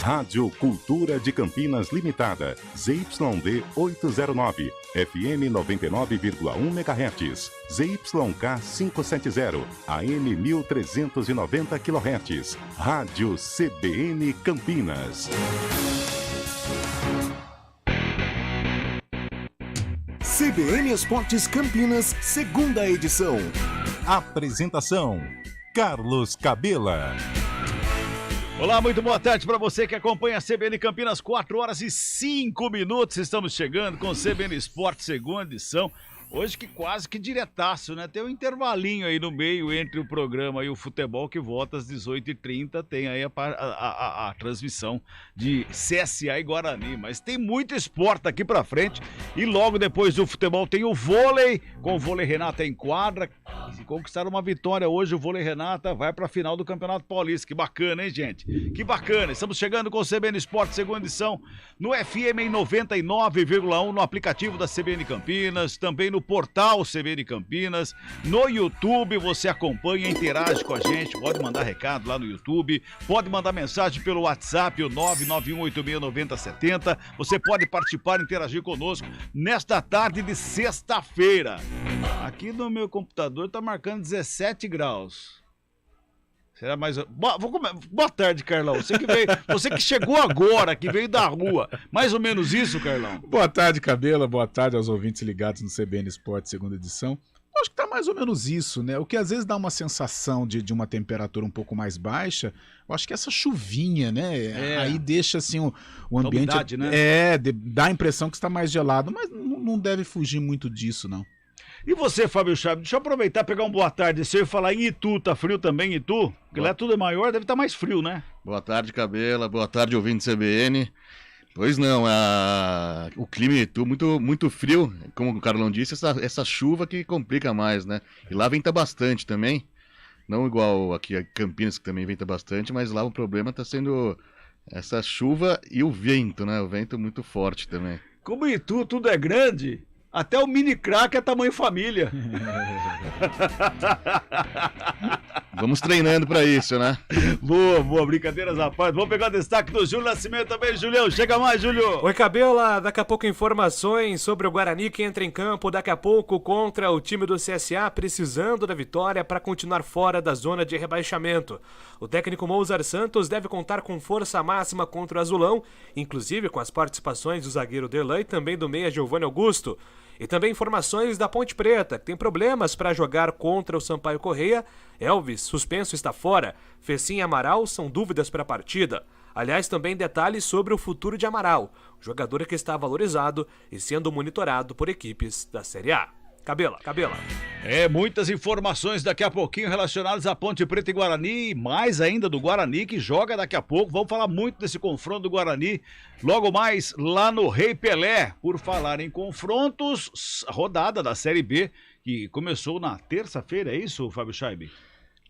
Rádio Cultura de Campinas Limitada, ZYD 809, FM 99,1 MHz, ZYK 570, AM 1390 kHz, Rádio CBN Campinas. CBN Esportes Campinas, segunda edição. Apresentação: Carlos Cabela. Olá, muito boa tarde para você que acompanha a CBN Campinas, 4 horas e 5 minutos. Estamos chegando com o CBN Esporte, segunda edição. Hoje que quase que diretaço, né? Tem um intervalinho aí no meio entre o programa e o futebol que volta às 18h30. Tem aí a transmissão de CSA e Guarani. Mas tem muito esporte aqui pra frente. E logo depois do futebol tem o vôlei, com o Vôlei Renata em quadra. Se conquistar uma vitória hoje, o Vôlei Renata vai pra final do Campeonato Paulista. Que bacana, hein, gente? Que bacana. Estamos chegando com o CBN Esporte, segunda edição, no FM em 99,1, no aplicativo da CBN Campinas, também no portal CBN Campinas, no YouTube. Você acompanha, interage com a gente, pode mandar recado lá no YouTube, pode mandar mensagem pelo WhatsApp, o 991869070. Você pode participar, interagir conosco nesta tarde de sexta-feira. Aqui no meu computador tá marcando 17 graus. Será mais... Boa tarde, Carlão. Você que chegou agora, que veio da rua. Mais ou menos isso, Carlão? Boa tarde, Cabela. Boa tarde aos ouvintes ligados no CBN Esporte, segunda edição. Acho que tá mais ou menos isso, né? O que às vezes dá uma sensação de uma temperatura um pouco mais baixa, eu acho que essa chuvinha, né? Aí deixa assim o ambiente... Umidade, né? Dá a impressão que está mais gelado, mas não deve fugir muito disso, não. E você, Fábio Chaves, deixa eu aproveitar e pegar um boa tarde. Se eu falar em Itu, tá frio também em Itu? Porque lá tudo é maior, deve estar mais frio, né? Boa tarde, Cabela. Boa tarde, ouvinte CBN. Pois não, o clima em Itu muito frio. Como o Carlão disse, essa chuva que complica mais, né? E lá venta bastante também. Não igual aqui a Campinas, que também venta bastante, mas lá o problema tá sendo essa chuva e o vento, né? O vento muito forte também. Como em Itu tudo é grande... Até o mini crack é tamanho família. Vamos treinando pra isso, né? Boa, brincadeiras à parte. Vamos pegar o destaque do Júlio Nascimento também, Julião. Chega mais, Júlio. Oi, Cabela. Daqui a pouco informações sobre o Guarani que entra em campo daqui a pouco contra o time do CSA, precisando da vitória para continuar fora da zona de rebaixamento. O técnico Mozart Santos deve contar com força máxima contra o Azulão, inclusive com as participações do zagueiro Derlan e também do meia Giovanni Augusto. E também informações da Ponte Preta, que tem problemas para jogar contra o Sampaio Corrêa. Elvis, suspenso, está fora. Fecim e Amaral são dúvidas para a partida. Aliás, também detalhes sobre o futuro de Amaral, jogador que está valorizado e sendo monitorado por equipes da Série A. Cabela. Muitas informações daqui a pouquinho relacionadas à Ponte Preta e Guarani, e mais ainda do Guarani que joga daqui a pouco. Vamos falar muito desse confronto do Guarani logo mais lá no Rei Pelé. Por falar em confrontos, rodada da Série B que começou na terça-feira, é isso, Fábio Scheibe?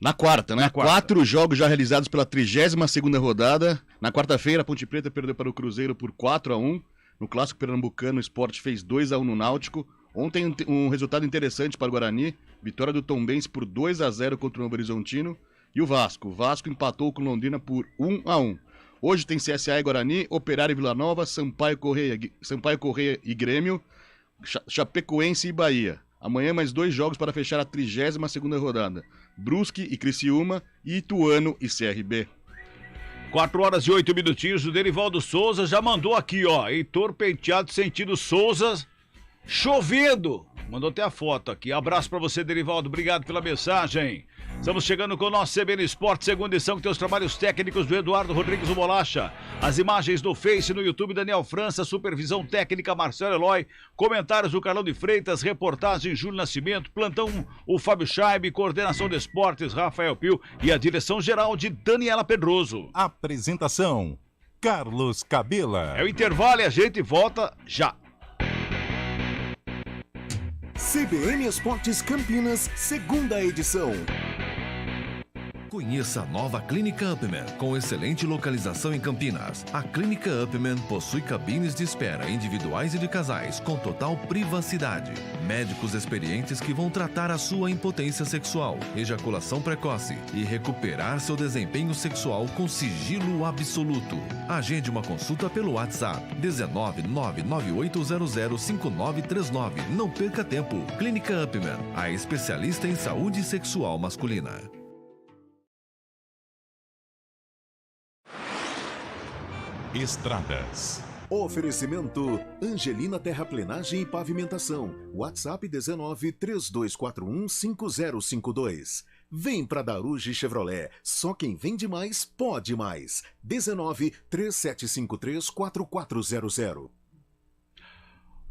Na quarta, né? 4 jogos já realizados pela 32ª rodada. Na quarta-feira, a Ponte Preta perdeu para o Cruzeiro por 4-1. No Clássico Pernambucano, o Sport fez 2-1 no Náutico. Ontem um resultado interessante para o Guarani, vitória do Tombense por 2-0 contra o Novo Horizontino. E o Vasco empatou com Londrina por 1-1. Hoje tem CSA e Guarani, Operário e Vila Nova, Sampaio Corrêa e Grêmio, Chapecoense e Bahia. Amanhã mais 2 jogos para fechar a 32ª rodada, Brusque e Criciúma e Ituano e CRB. 4 horas e 8 minutinhos, o Derivaldo Souza já mandou aqui, ó, Heitor Penteado sentido Souza... Chovendo, mandou até a foto aqui. Abraço pra você, Derivaldo, obrigado pela mensagem. Estamos chegando com o nosso CBN Esporte, segunda edição, que tem os trabalhos técnicos do Eduardo Rodrigues do Bolacha. As imagens no Face, no YouTube, Daniel França, supervisão técnica Marcelo Eloy, comentários do Carlão de Freitas, reportagem Júlio Nascimento, plantão o Fábio Scheibe, coordenação de esportes Rafael Pio e a direção geral de Daniela Pedroso. Apresentação: Carlos Cabela. É o intervalo e a gente volta já. CBN Esportes Campinas, segunda edição. Conheça a nova Clínica Upman, com excelente localização em Campinas. A Clínica Upman possui cabines de espera individuais e de casais, com total privacidade. Médicos experientes que vão tratar a sua impotência sexual, ejaculação precoce e recuperar seu desempenho sexual com sigilo absoluto. Agende uma consulta pelo WhatsApp 19998005939. Não perca tempo. Clínica Upman, a especialista em saúde sexual masculina. Estradas. Oferecimento Angelina Terraplenagem e Pavimentação. WhatsApp 19-3241-5052. Vem pra Daruge Chevrolet. Só quem vende mais, pode mais. 19-3753-4400.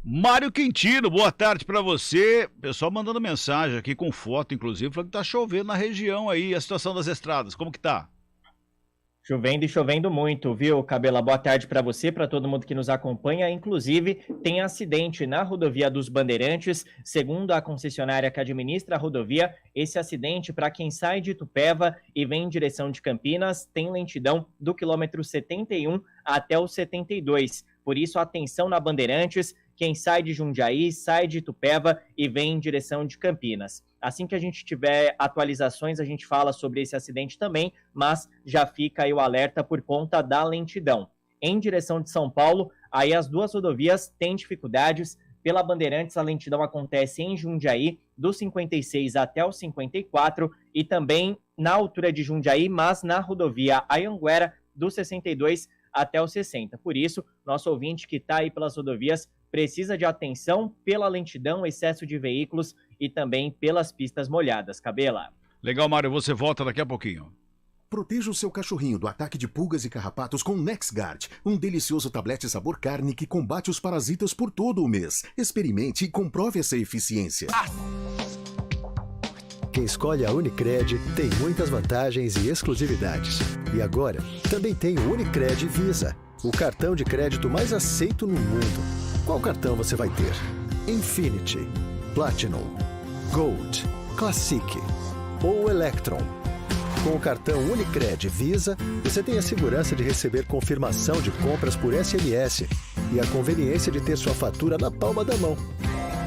Mário Quintino, boa tarde pra você. Pessoal mandando mensagem aqui com foto, inclusive, falando que tá chovendo na região aí. A situação das estradas, como que tá? Chovendo e chovendo muito, viu, Cabela? Boa tarde para você, para todo mundo que nos acompanha. Inclusive, tem acidente na rodovia dos Bandeirantes. Segundo a concessionária que administra a rodovia, esse acidente, para quem sai de Itupeva e vem em direção de Campinas, tem lentidão do quilômetro 71 até o 72. Por isso, atenção na Bandeirantes, quem sai de Jundiaí, sai de Itupeva e vem em direção de Campinas. Assim que a gente tiver atualizações, a gente fala sobre esse acidente também, mas já fica aí o alerta por conta da lentidão. Em direção de São Paulo, aí as duas rodovias têm dificuldades. Pela Bandeirantes, a lentidão acontece em Jundiaí, do 56 até o 54, e também na altura de Jundiaí, mas na rodovia Anhanguera, do 62 até o 60. Por isso, nosso ouvinte que está aí pelas rodovias precisa de atenção pela lentidão, excesso de veículos e também pelas pistas molhadas. Cabela. Legal, Mário, você volta daqui a pouquinho. Proteja o seu cachorrinho do ataque de pulgas e carrapatos com NexGard, um delicioso tablete sabor carne que combate os parasitas por todo o mês. Experimente e comprove essa eficiência. Quem escolhe a Unicred tem muitas vantagens e exclusividades. E agora, também tem o Unicred Visa, o cartão de crédito mais aceito no mundo. Qual cartão você vai ter? Infinity, Platinum, Gold, Classic ou Electron? Com o cartão Unicred Visa, você tem a segurança de receber confirmação de compras por SMS e a conveniência de ter sua fatura na palma da mão.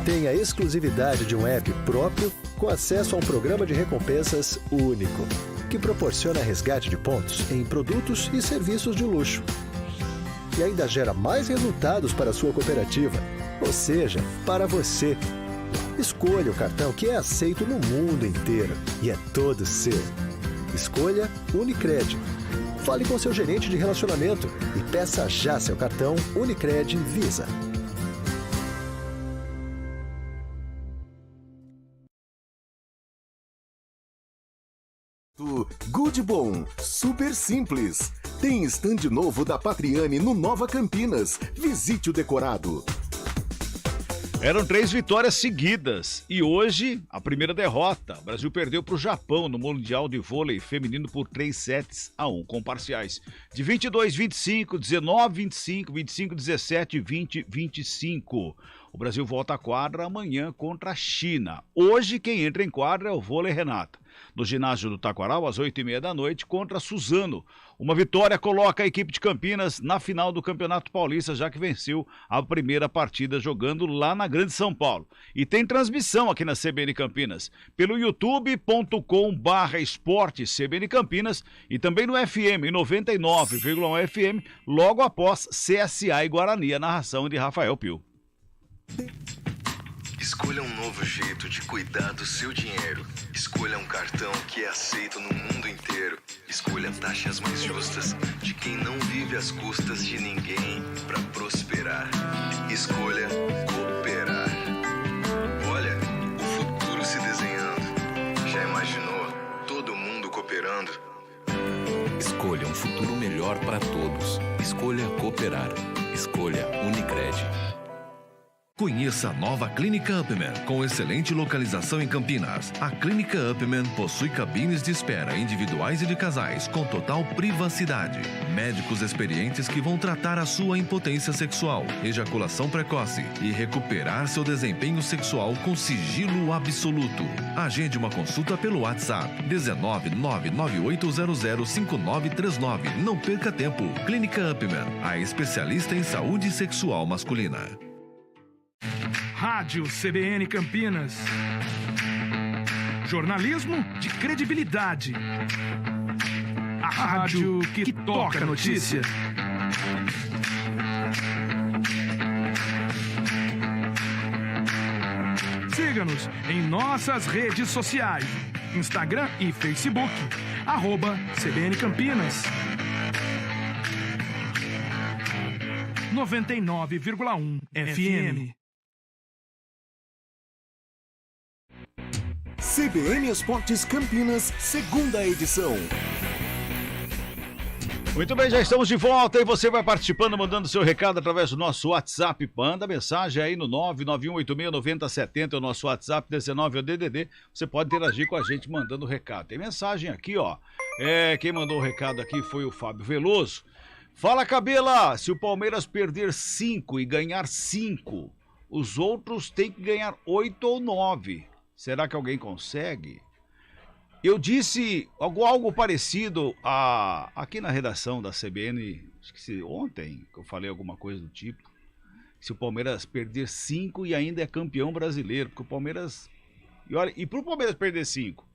Tem a exclusividade de um app próprio com acesso a um programa de recompensas único, que proporciona resgate de pontos em produtos e serviços de luxo. E ainda gera mais resultados para a sua cooperativa, ou seja, para você. Escolha o cartão que é aceito no mundo inteiro e é todo seu. Escolha Unicred. Fale com seu gerente de relacionamento e peça já seu cartão Unicred Visa. Good Bom, super simples. Tem stand novo da Patriani no Nova Campinas. Visite o decorado. Eram 3 vitórias seguidas e hoje a primeira derrota. O Brasil perdeu para o Japão no Mundial de Vôlei Feminino por 3-1, com parciais de 22-25, 19-25, 25-17 e 20-25. O Brasil volta à quadra amanhã contra a China. Hoje quem entra em quadra é o Vôlei Renata, no ginásio do Taquaral, às 8h30 da noite, contra Suzano. Uma vitória coloca a equipe de Campinas na final do Campeonato Paulista, já que venceu a primeira partida jogando lá na Grande São Paulo. E tem transmissão aqui na CBN Campinas, pelo youtube.com/esporte CBN Campinas e também no FM 99,1 FM, logo após CSA e Guarani, a narração de Rafael Pio. Escolha um novo jeito de cuidar do seu dinheiro. Escolha um cartão que é aceito no mundo inteiro. Escolha taxas mais justas de quem não vive às custas de ninguém para prosperar. Escolha cooperar. Olha, o futuro se desenhando. Já imaginou todo mundo cooperando? Escolha um futuro melhor para todos. Escolha cooperar. Escolha Unicred. Conheça a nova Clínica Upman, com excelente localização em Campinas. A Clínica Upman possui cabines de espera individuais e de casais, com total privacidade. Médicos experientes que vão tratar a sua impotência sexual, ejaculação precoce e recuperar seu desempenho sexual com sigilo absoluto. Agende uma consulta pelo WhatsApp 19998005939. Não perca tempo. Clínica Upman, a especialista em saúde sexual masculina. Rádio CBN Campinas. Jornalismo de credibilidade. A rádio que toca a notícia. Siga-nos em nossas redes sociais. Instagram e Facebook. @CBN Campinas. 99,1 FM. CBN Esportes Campinas, segunda edição. Muito bem, já estamos de volta e você vai participando, mandando seu recado através do nosso WhatsApp. Manda mensagem aí no 991869070, o nosso WhatsApp 19 é o DDD. Você pode interagir com a gente mandando recado. Tem mensagem aqui, ó. Quem mandou o recado aqui foi o Fábio Veloso. Fala, Cabela, se o Palmeiras perder 5 e ganhar 5, os outros têm que ganhar 8 ou 9. Será que alguém consegue? Eu disse algo parecido aqui na redação da CBN, esqueci, ontem, que eu falei alguma coisa do tipo. Se o Palmeiras perder 5 e ainda é campeão brasileiro, porque o Palmeiras... E pro Palmeiras perder 5?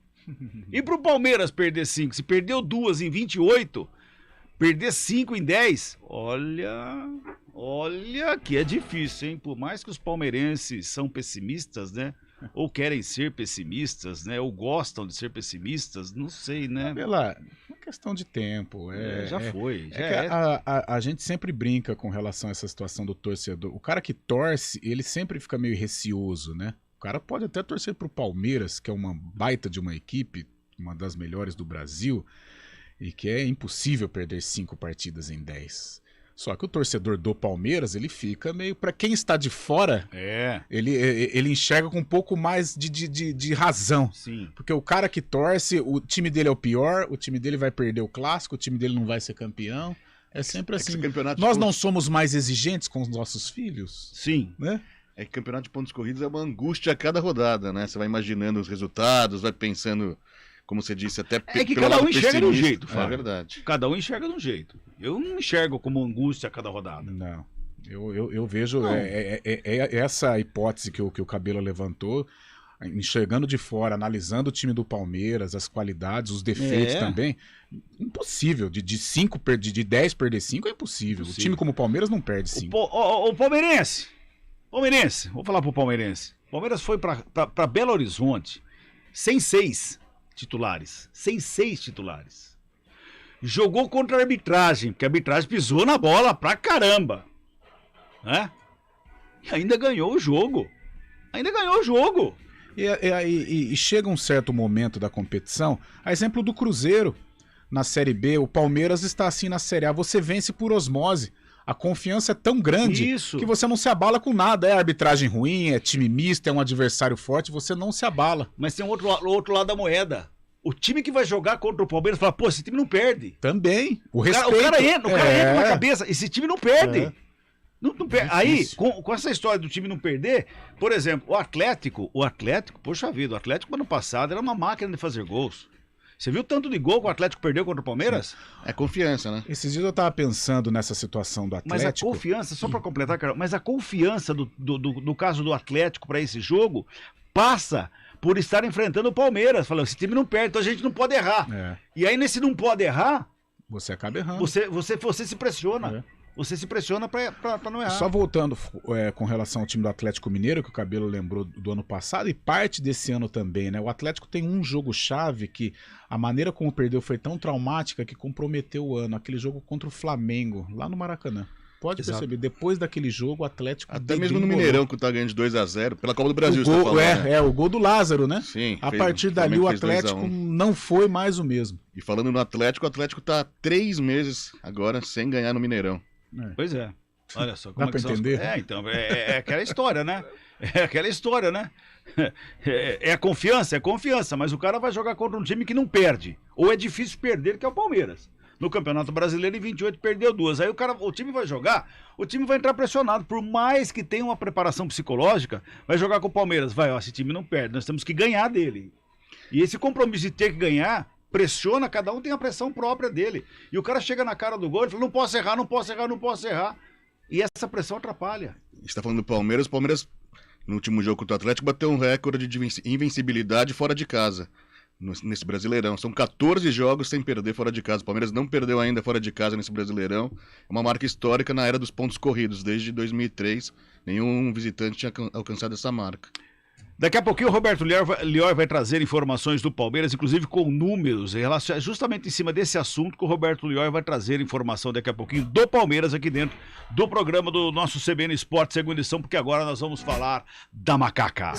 E pro Palmeiras perder 5? Se perdeu 2 em 28, perder 5 em 10, olha que é difícil, hein? Por mais que os palmeirenses são pessimistas, né? Ou querem ser pessimistas, né? Ou gostam de ser pessimistas, não sei, né? Pela uma questão de tempo. Foi. A gente sempre brinca com relação a essa situação do torcedor. O cara que torce, ele sempre fica meio receoso, né? O cara pode até torcer pro Palmeiras, que é uma baita de uma equipe, uma das melhores do Brasil, e que é impossível perder 5 partidas em 10. Só que o torcedor do Palmeiras, ele fica meio... Pra quem está de fora, ele enxerga com um pouco mais de razão. Sim. Porque o cara que torce, o time dele é o pior, o time dele vai perder o clássico, o time dele não vai ser campeão. É sempre assim. Nós não somos mais exigentes com os nossos filhos? Sim. Né? É que campeonato de pontos corridos é uma angústia a cada rodada, né? Você vai imaginando os resultados, vai pensando... Como você disse, até é que cada um enxerga de um jeito, Fábio. É verdade. Cada um enxerga de um jeito. Eu não enxergo como angústia a cada rodada. Não. Eu vejo essa hipótese que o Cabelo levantou, enxergando de fora, analisando o time do Palmeiras, as qualidades, os defeitos também. Impossível. De 10 perder 5 é impossível. O time como o Palmeiras não perde 5. O palmeirense. Vou falar pro palmeirense. O Palmeiras foi pra Belo Horizonte sem 6 titulares. Jogou contra a arbitragem, porque a arbitragem pisou na bola pra caramba. Né? E ainda ganhou o jogo. E chega um certo momento da competição, a exemplo do Cruzeiro na Série B, o Palmeiras está assim na Série A, você vence por osmose. A confiança é tão grande que você não se abala com nada. É arbitragem ruim, é time misto, é um adversário forte, você não se abala. Mas tem outro lado da moeda. O time que vai jogar contra o Palmeiras fala, pô, esse time não perde. Também. O respeito. O cara entra na cabeça, esse time não perde. Não perde. Aí, com essa história do time não perder, por exemplo, o Atlético, poxa vida, o Atlético ano passado era uma máquina de fazer gols. Você viu tanto de gol que o Atlético perdeu contra o Palmeiras? Sim. É confiança, né? Esses dias eu tava pensando nessa situação do Atlético. Mas a confiança, só pra completar, Carol, mas a confiança do caso do Atlético pra esse jogo passa por estar enfrentando o Palmeiras. Falando, esse time não perde, então a gente não pode errar. E aí nesse não pode errar... Você acaba errando. Você se pressiona. Você se pressiona pra não errar. Só voltando com relação ao time do Atlético Mineiro, que o Cabelo lembrou do ano passado, e parte desse ano também, né? O Atlético tem um jogo-chave que a maneira como perdeu foi tão traumática que comprometeu o ano. Aquele jogo contra o Flamengo, lá no Maracanã. Pode perceber, depois daquele jogo, o Atlético... Até mesmo no Mineirão, que tá ganhando de 2-0, pela Copa do Brasil, você tá falando, né? O gol do Lázaro, né? Sim. A partir dali, o Atlético não foi mais o mesmo. E falando no Atlético, o Atlético tá 3 meses agora sem ganhar no Mineirão. Pois é. Olha só. Dá pra entender? Então, é aquela história, né? É aquela história, né? É confiança, mas o cara vai jogar contra um time que não perde. Ou é difícil perder, que é o Palmeiras. No Campeonato Brasileiro, em 28, perdeu 2. Aí o time vai jogar, o time vai entrar pressionado. Por mais que tenha uma preparação psicológica, vai jogar com o Palmeiras. Esse time não perde, nós temos que ganhar dele. E esse compromisso de ter que ganhar, pressiona, cada um tem a pressão própria dele. E o cara chega na cara do gol e fala, não posso errar. E essa pressão atrapalha. A gente tá falando do Palmeiras. O Palmeiras, no último jogo contra o Atlético, bateu um recorde de invencibilidade fora de casa. Nesse Brasileirão. São 14 jogos sem perder fora de casa. O Palmeiras não perdeu ainda fora de casa nesse Brasileirão. É uma marca histórica na era dos pontos corridos. Desde 2003, nenhum visitante tinha alcançado essa marca. Daqui a pouquinho o Roberto Lior vai trazer informações do Palmeiras, inclusive com números, justamente em cima desse assunto que o Roberto Lior vai trazer informação daqui a pouquinho do Palmeiras aqui dentro do programa do nosso CBN Esporte segunda edição, porque agora nós vamos falar da Macaca.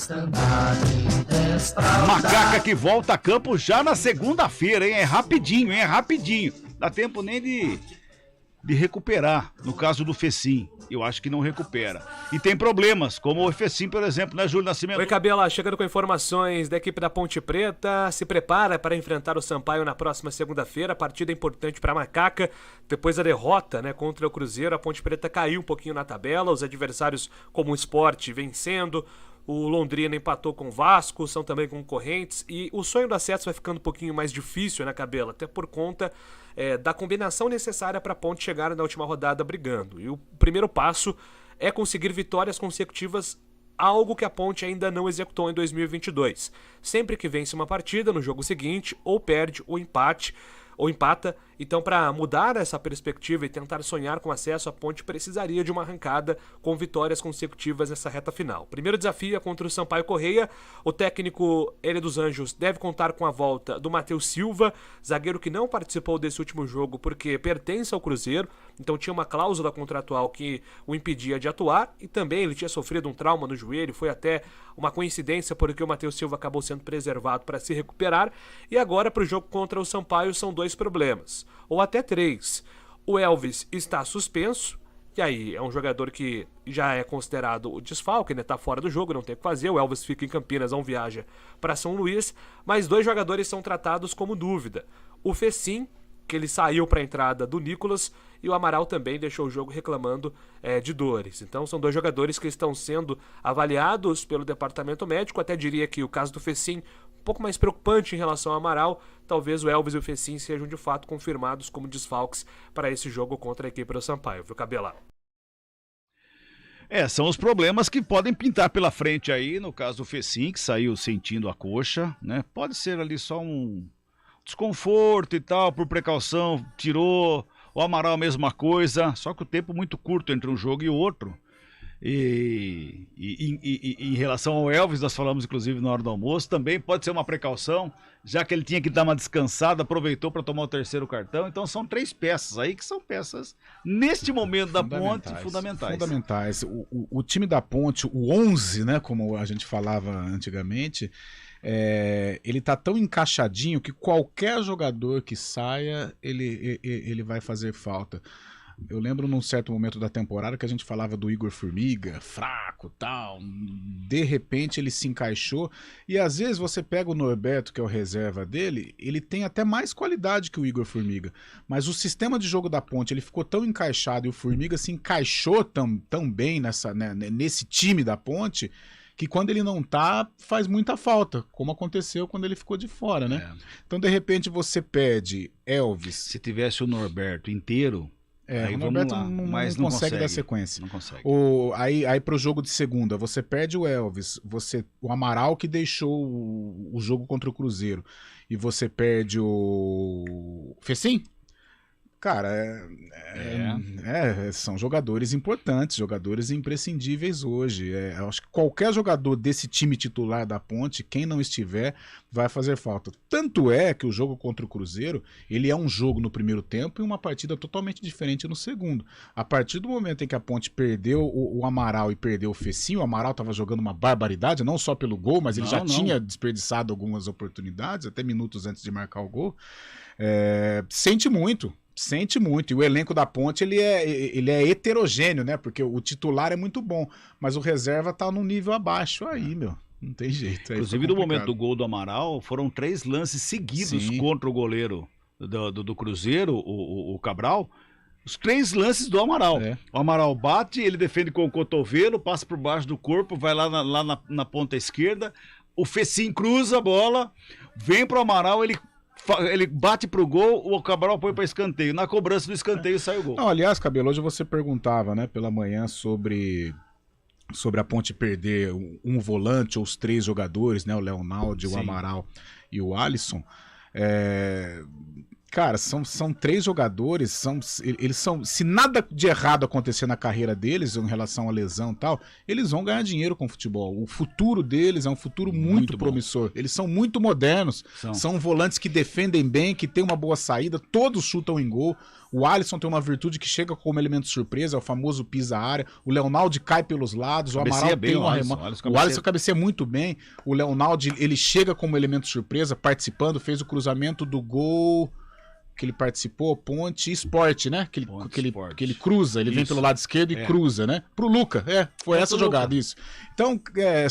Macaca que volta a campo já na segunda-feira, hein? É rapidinho. Dá tempo nem de recuperar, no caso do Fecim. Eu acho que não recupera. E tem problemas, como o Fecim, por exemplo, né, Júlio Nascimento? Oi, Cabela, chegando com informações da equipe da Ponte Preta, se prepara para enfrentar o Sampaio na próxima segunda-feira, partida importante para a Macaca, depois da derrota, né, contra o Cruzeiro, a Ponte Preta caiu um pouquinho na tabela, os adversários como o Sport vencendo, o Londrina empatou com o Vasco, são também concorrentes, e o sonho do acesso vai ficando um pouquinho mais difícil, né, Cabela, até por conta da combinação necessária para a Ponte chegar na última rodada brigando. E o primeiro passo é conseguir vitórias consecutivas, algo que a Ponte ainda não executou em 2022. Sempre que vence uma partida, no jogo seguinte, ou perde ou empata. Então, para mudar essa perspectiva e tentar sonhar com acesso, a Ponte precisaria de uma arrancada com vitórias consecutivas nessa reta final. Primeiro desafio é contra o Sampaio Corrêa. O técnico Hélio dos Anjos deve contar com a volta do Matheus Silva, zagueiro que não participou desse último jogo porque pertence ao Cruzeiro, então tinha uma cláusula contratual que o impedia de atuar, e também ele tinha sofrido um trauma no joelho, foi até uma coincidência porque o Matheus Silva acabou sendo preservado para se recuperar. E agora, para o jogo contra o Sampaio, são 2 problemas, ou até 3. O Elvis está suspenso, e aí é um jogador que já é considerado o desfalque, né? Tá fora do jogo, não tem o que fazer. O Elvis fica em Campinas, não viaja para São Luís, mas 2 jogadores são tratados como dúvida. O Fecim, que ele saiu para a entrada do Nicolas, e o Amaral também deixou o jogo reclamando de dores. Então são 2 jogadores que estão sendo avaliados pelo departamento médico. Até diria que o caso do Fecim um pouco mais preocupante em relação ao Amaral. Talvez o Elvis e o Fecim sejam de fato confirmados como desfalques para esse jogo contra a equipe do Sampaio, viu, Cabela? São os problemas que podem pintar pela frente aí, no caso do Fecim, que saiu sentindo a coxa, né? Pode ser ali só um desconforto e tal, por precaução, tirou. O Amaral a mesma coisa, só que o tempo muito curto entre um jogo e outro. E em relação ao Elvis, nós falamos inclusive na hora do almoço, também pode ser uma precaução, já que ele tinha que dar uma descansada, aproveitou para tomar o 3º cartão. Então são 3 peças aí que são peças, neste momento da Ponte, fundamentais. O time da Ponte, o 11, né, como a gente falava antigamente, ele tá tão encaixadinho que qualquer jogador que saia, ele vai fazer falta. Eu lembro num certo momento da temporada que a gente falava do Igor Formiga, fraco, tal. De repente ele se encaixou, e às vezes você pega o Norberto, que é o reserva dele, ele tem até mais qualidade que o Igor Formiga, mas o sistema de jogo da Ponte, ele ficou tão encaixado, e o Formiga se encaixou tão bem nesse time da Ponte, que quando ele não tá, faz muita falta, como aconteceu quando ele ficou de fora, né? Então, de repente, você pede Elvis. Se tivesse o Norberto inteiro, aí o Norberto não consegue dar sequência. Não consegue. Aí pro jogo de segunda, você perde o Elvis, o Amaral, que deixou o jogo contra o Cruzeiro, e você perde o Fecim. Cara, são jogadores importantes, jogadores imprescindíveis hoje. Eu acho que qualquer jogador desse time titular da Ponte, quem não estiver, vai fazer falta. Tanto é que o jogo contra o Cruzeiro, ele é um jogo no primeiro tempo e uma partida totalmente diferente no segundo. A partir do momento em que a Ponte perdeu o Amaral e perdeu o Fecim, o Amaral estava jogando uma barbaridade, não só pelo gol, mas ele já tinha desperdiçado algumas oportunidades, até minutos antes de marcar o gol. Sente muito Sente muito. E o elenco da Ponte, ele é heterogêneo, né? Porque o titular é muito bom, mas o reserva tá num nível abaixo aí, meu. Não tem jeito. Inclusive, no momento do gol do Amaral, foram 3 lances seguidos contra o goleiro do Cruzeiro, o Cabral. Os 3 lances do Amaral. O Amaral bate, ele defende com o cotovelo, passa por baixo do corpo, vai lá na ponta esquerda. O Fecim cruza a bola, vem pro Amaral, ele bate pro gol, o Cabral põe para escanteio. Na cobrança do escanteio sai o gol. Não, aliás, Cabelo, hoje você perguntava, né, pela manhã sobre a Ponte perder um volante ou os 3 jogadores, né, o Leonaldo, o Amaral e o Alisson. Cara, são 3 jogadores, eles são, se nada de errado acontecer na carreira deles em relação à lesão e tal, eles vão ganhar dinheiro com o futebol. O futuro deles é um futuro muito promissor. Eles são muito modernos, são volantes que defendem bem, que tem uma boa saída, todos chutam em gol. O Alisson tem uma virtude que chega como elemento surpresa, é o famoso pisa-área. O Leonaldo cai pelos lados, o Amaral tem uma remota. O Alisson cabeceia muito bem. O Leonaldo, ele chega como elemento surpresa, participando, fez o cruzamento do gol que ele participou, Ponte Esporte, né? Que ele cruza, ele vem pelo lado esquerdo e cruza, né? Pro Luca, foi essa jogada, isso. Então,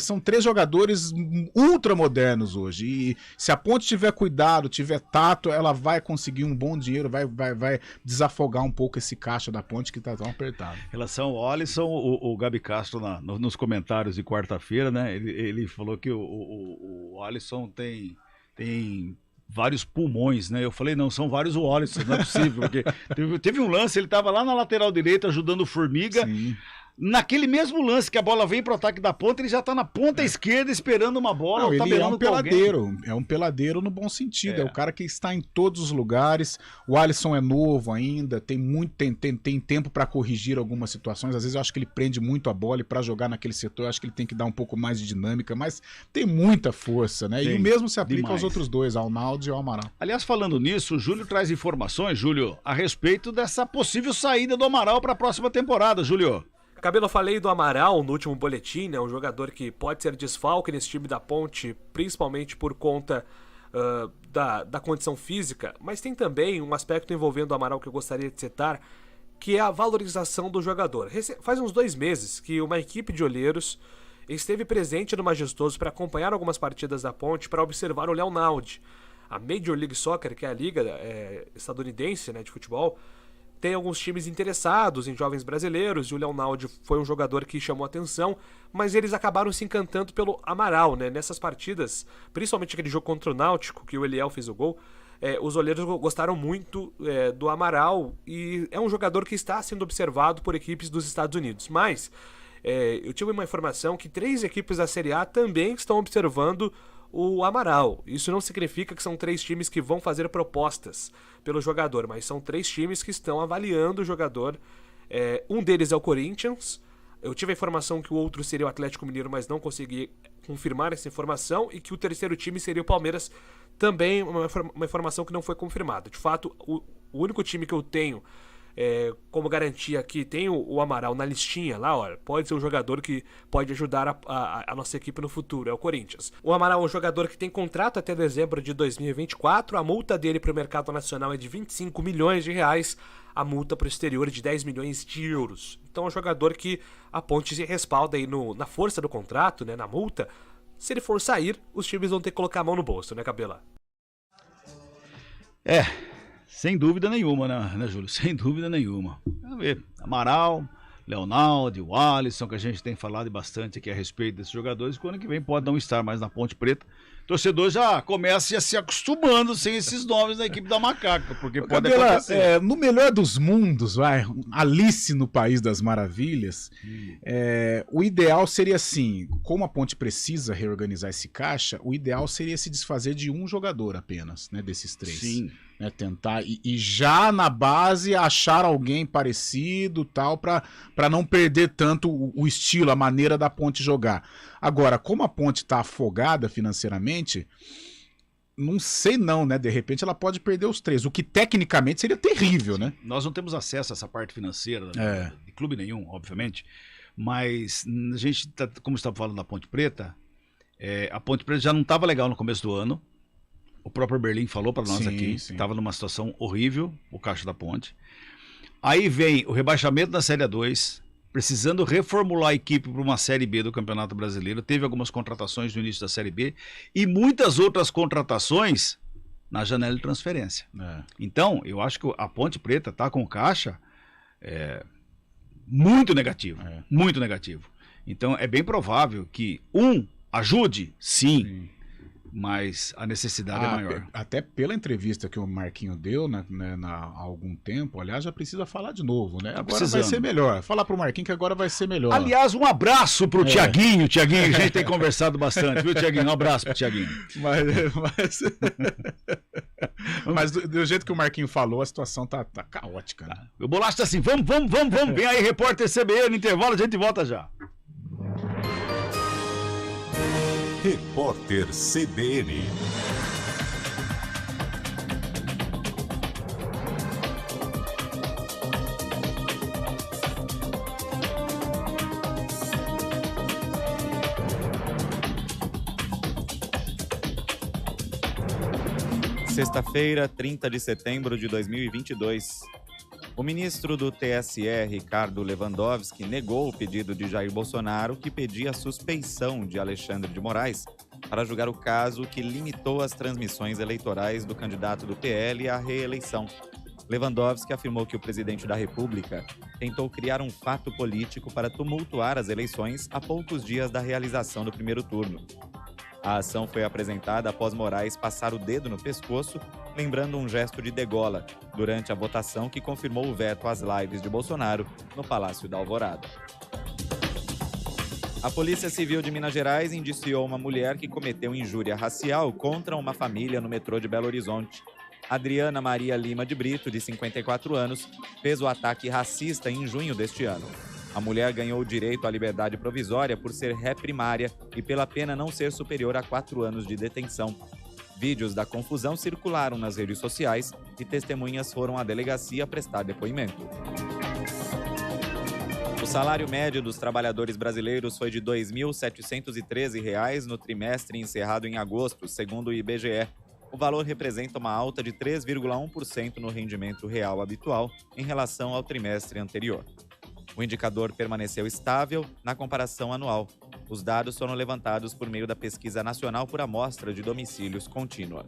são 3 jogadores ultra modernos hoje, e se a Ponte tiver cuidado, tiver tato, ela vai conseguir um bom dinheiro, vai desafogar um pouco esse caixa da Ponte que tá tão apertado. Em relação ao Alisson, o Gabi Castro, nos comentários de quarta-feira, né? Ele falou que o Alisson tem vários pulmões, né? Eu falei, não, são vários o Alisson, não é possível, porque teve um lance, ele tava lá na lateral direita ajudando o Formiga. Sim. Naquele mesmo lance que a bola vem pro ataque da ponta, ele já tá na ponta esquerda esperando uma bola. Não, ele é um peladeiro, é um peladeiro no bom sentido, é o cara que está em todos os lugares. O Alisson é novo ainda, tem tempo para corrigir algumas situações. Às vezes eu acho que ele prende muito a bola, e para jogar naquele setor eu acho que ele tem que dar um pouco mais de dinâmica, mas tem muita força, né? E o mesmo se aplica aos outros dois, ao Naldo e ao Amaral. Aliás, falando nisso, o Júlio traz informações, Júlio, a respeito dessa possível saída do Amaral para a próxima temporada, Júlio. Cabelo, eu falei do Amaral no último boletim, né? Um jogador que pode ser desfalque nesse time da Ponte, principalmente por conta da condição física, mas tem também um aspecto envolvendo o Amaral que eu gostaria de citar, que é a valorização do jogador. Faz uns 2 meses que uma equipe de olheiros esteve presente no Majestoso para acompanhar algumas partidas da Ponte, para observar o Leonaldo. A Major League Soccer, que é a liga estadunidense, né, de futebol, tem alguns times interessados em jovens brasileiros, e o Leonaldo foi um jogador que chamou atenção, mas eles acabaram se encantando pelo Amaral, né? Nessas partidas, principalmente aquele jogo contra o Náutico, que o Eliel fez o gol, os olheiros gostaram muito do Amaral, e é um jogador que está sendo observado por equipes dos Estados Unidos. Mas eu tive uma informação que 3 equipes da Série A também estão observando o Amaral. Isso não significa que são 3 times que vão fazer propostas pelo jogador, mas são 3 times que estão avaliando o jogador. Um deles é o Corinthians. Eu tive a informação que o outro seria o Atlético Mineiro, mas não consegui confirmar essa informação, e que o terceiro time seria o Palmeiras, também uma informação que não foi confirmada. De fato, o único time que eu tenho como garantia que tem o Amaral na listinha lá, ó, pode ser um jogador que pode ajudar a nossa equipe no futuro, é o Corinthians. O Amaral é um jogador que tem contrato até dezembro de 2024, a multa dele para o mercado nacional é de 25 milhões de reais, a multa para o exterior de 10 milhões de euros. Então é um jogador que a Ponte se respalda aí na força do contrato, né, na multa. Se ele for sair, os times vão ter que colocar a mão no bolso, né, Cabela? Sem dúvida nenhuma, né, Júlio? Sem dúvida nenhuma. Vamos ver. Amaral, Leonaldo, o Alisson, que a gente tem falado bastante aqui a respeito desses jogadores, que o ano que vem pode não estar mais na Ponte Preta. O torcedor já começa a se acostumando sem esses nomes da equipe da Macaca, porque pode acontecer. No melhor dos mundos, Alice no País das Maravilhas, o ideal seria assim, como a Ponte precisa reorganizar esse caixa, o ideal seria se desfazer de um jogador apenas, né, desses 3. Sim. Tentar e já na base achar alguém parecido, tal, para não perder tanto o estilo, a maneira da Ponte jogar. Agora, como a Ponte está afogada financeiramente, não sei não, né? De repente ela pode perder os 3, o que tecnicamente seria terrível, né? Nós não temos acesso a essa parte financeira de clube nenhum, obviamente, mas a gente, como estava falando da Ponte Preta, a Ponte Preta já não estava legal no começo do ano. O próprio Berlim falou para nós aqui, estava numa situação horrível, o Caixa da Ponte. Aí vem o rebaixamento da Série A2, precisando reformular a equipe para uma Série B do Campeonato Brasileiro. Teve algumas contratações no início da Série B e muitas outras contratações na janela de transferência. Então, eu acho que a Ponte Preta está com o Caixa muito negativo, muito negativo. Então, é bem provável que ajude, sim. Mas a necessidade é maior. Até pela entrevista que o Marquinho deu há algum tempo, aliás, já precisa falar de novo, né? Agora vai ser melhor. Falar pro Marquinho que agora vai ser melhor. Aliás, um abraço pro Tiaguinho. Tiaguinho, a gente tem conversado bastante, viu, Tiaguinho? Um abraço pro Tiaguinho. Mas do jeito que o Marquinho falou, a situação tá caótica, né? O Bolacha tá assim, vamos. Vem aí, repórter CBN, no intervalo, a gente volta já. Repórter CBN. Sexta-feira, 30 de setembro de 2022. O ministro do TSE, Ricardo Lewandowski, negou o pedido de Jair Bolsonaro, que pedia a suspeição de Alexandre de Moraes para julgar o caso que limitou as transmissões eleitorais do candidato do PL à reeleição. Lewandowski afirmou que o presidente da República tentou criar um fato político para tumultuar as eleições a poucos dias da realização do primeiro turno. A ação foi apresentada após Moraes passar o dedo no pescoço, lembrando um gesto de degola, durante a votação que confirmou o veto às lives de Bolsonaro no Palácio da Alvorada. A Polícia Civil de Minas Gerais indiciou uma mulher que cometeu injúria racial contra uma família no metrô de Belo Horizonte. Adriana Maria Lima de Brito, de 54 anos, fez o ataque racista em junho deste ano. A mulher ganhou o direito à liberdade provisória por ser ré primária e pela pena não ser superior a 4 anos de detenção. Vídeos da confusão circularam nas redes sociais e testemunhas foram à delegacia prestar depoimento. O salário médio dos trabalhadores brasileiros foi de R$ 2.713 no trimestre encerrado em agosto, segundo o IBGE. O valor representa uma alta de 3,1% no rendimento real habitual em relação ao trimestre anterior. O indicador permaneceu estável na comparação anual. Os dados foram levantados por meio da Pesquisa Nacional por Amostra de Domicílios Contínua.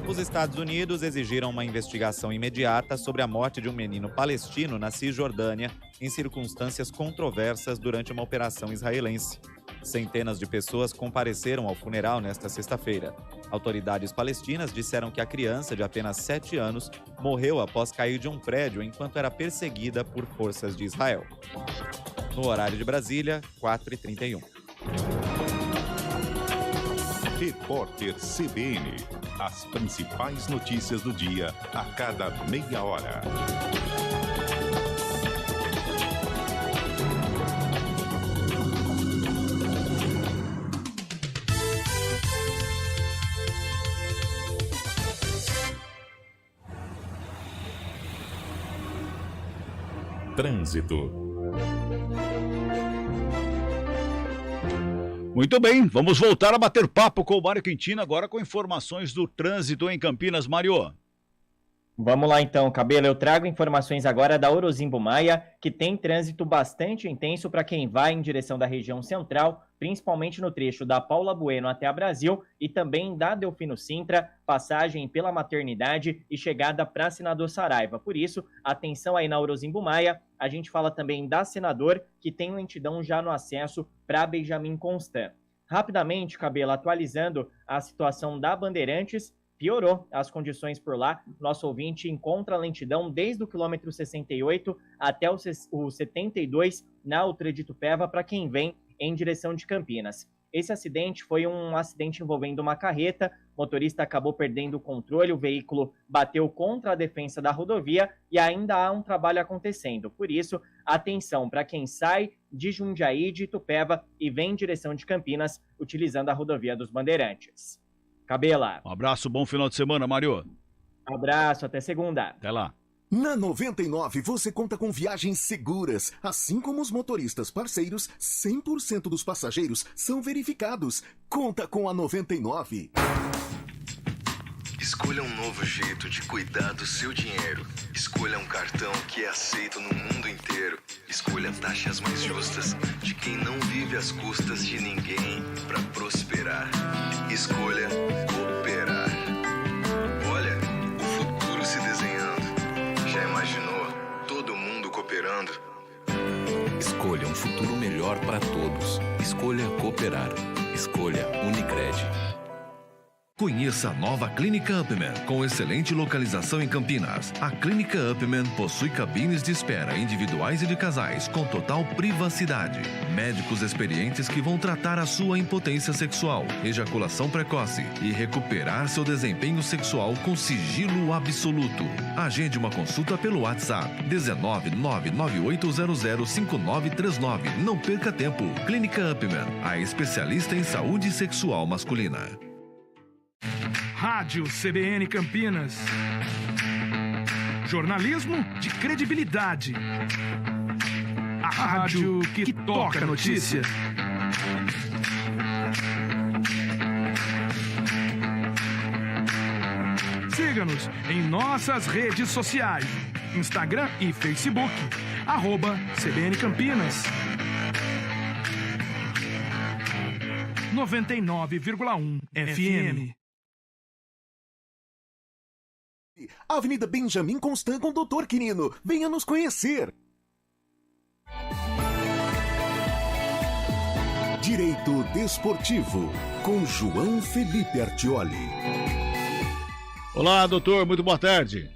Os Estados Unidos exigiram uma investigação imediata sobre a morte de um menino palestino na Cisjordânia em circunstâncias controversas durante uma operação israelense. Centenas de pessoas compareceram ao funeral nesta sexta-feira. Autoridades palestinas disseram que a criança, de apenas 7 anos, morreu após cair de um prédio enquanto era perseguida por forças de Israel. No horário de Brasília, 4h31. Repórter CBN. As principais notícias do dia a cada meia hora. Trânsito. Muito bem, vamos voltar a bater papo com o Mário Quintino agora com informações do trânsito em Campinas. Mário. Vamos lá então, Cabelo. Eu trago informações agora da Orozimbo Maia, que tem trânsito bastante intenso para quem vai em direção da região central, principalmente no trecho da Paula Bueno até a Brasil e também da Delfino Sintra, passagem pela Maternidade e chegada para Senador Saraiva. Por isso, atenção aí na Orozimbo Maia. A gente fala também da Senador, que tem lentidão já no acesso para Benjamin Constant. Rapidamente, Cabelo, atualizando a situação da Bandeirantes, piorou as condições por lá. Nosso ouvinte encontra lentidão desde o quilômetro 68 até o 72 na altura de Itupeva para quem vem em direção de Campinas. Esse acidente foi um acidente envolvendo uma carreta, o motorista acabou perdendo o controle, o veículo bateu contra a defensa da rodovia e ainda há um trabalho acontecendo. Por isso, atenção para quem sai de Jundiaí, de Itupeva e vem em direção de Campinas, utilizando a rodovia dos Bandeirantes. Cabela. Um abraço, bom final de semana, Mário. Abraço, até segunda. Até lá. Na 99 você conta com viagens seguras, assim como os motoristas parceiros, 100% dos passageiros são verificados. Conta com a 99. Escolha um novo jeito de cuidar do seu dinheiro. Escolha um cartão que é aceito no mundo inteiro. Escolha taxas mais justas de quem não vive às custas de ninguém para prosperar. Escolha cooperar. Olha, o futuro se desenhando. Já imaginou todo mundo cooperando? Escolha um futuro melhor para todos. Escolha cooperar. Escolha Unicred. Conheça a nova Clínica Upman, com excelente localização em Campinas. A Clínica Upman possui cabines de espera individuais e de casais, com total privacidade. Médicos experientes que vão tratar a sua impotência sexual, ejaculação precoce e recuperar seu desempenho sexual com sigilo absoluto. Agende uma consulta pelo WhatsApp 19998005939. Não perca tempo. Clínica Upman, a especialista em saúde sexual masculina. Rádio CBN Campinas. Jornalismo de credibilidade. A rádio que toca a notícia. Siga-nos em nossas redes sociais. Instagram e Facebook. @CBN Campinas. 99,1 FM. Avenida Benjamin Constant com Dr. Quirino. Venha nos conhecer. Direito Desportivo, com João Felipe Artioli. Olá, doutor, muito boa tarde.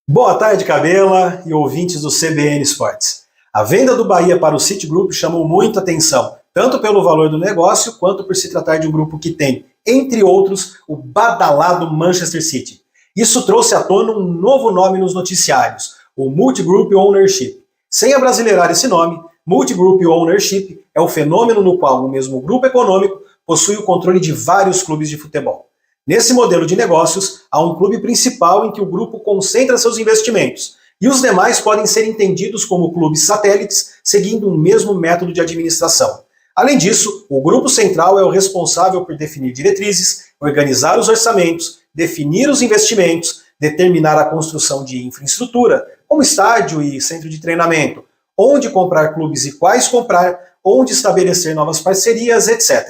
Boa tarde, Cabela e ouvintes do CBN Esportes. A venda do Bahia para o Citigroup chamou muita atenção, tanto pelo valor do negócio, quanto por se tratar de um grupo que tem, entre outros, o badalado Manchester City. Isso trouxe à tona um novo nome nos noticiários, o Multigroup Ownership. Sem abrasileirar esse nome, Multigroup Ownership é o fenômeno no qual o mesmo grupo econômico possui o controle de vários clubes de futebol. Nesse modelo de negócios, há um clube principal em que o grupo concentra seus investimentos, e os demais podem ser entendidos como clubes satélites, seguindo o mesmo método de administração. Além disso, o grupo central é o responsável por definir diretrizes, organizar os orçamentos, definir os investimentos, determinar a construção de infraestrutura, como estádio e centro de treinamento, onde comprar clubes e quais comprar, onde estabelecer novas parcerias, etc.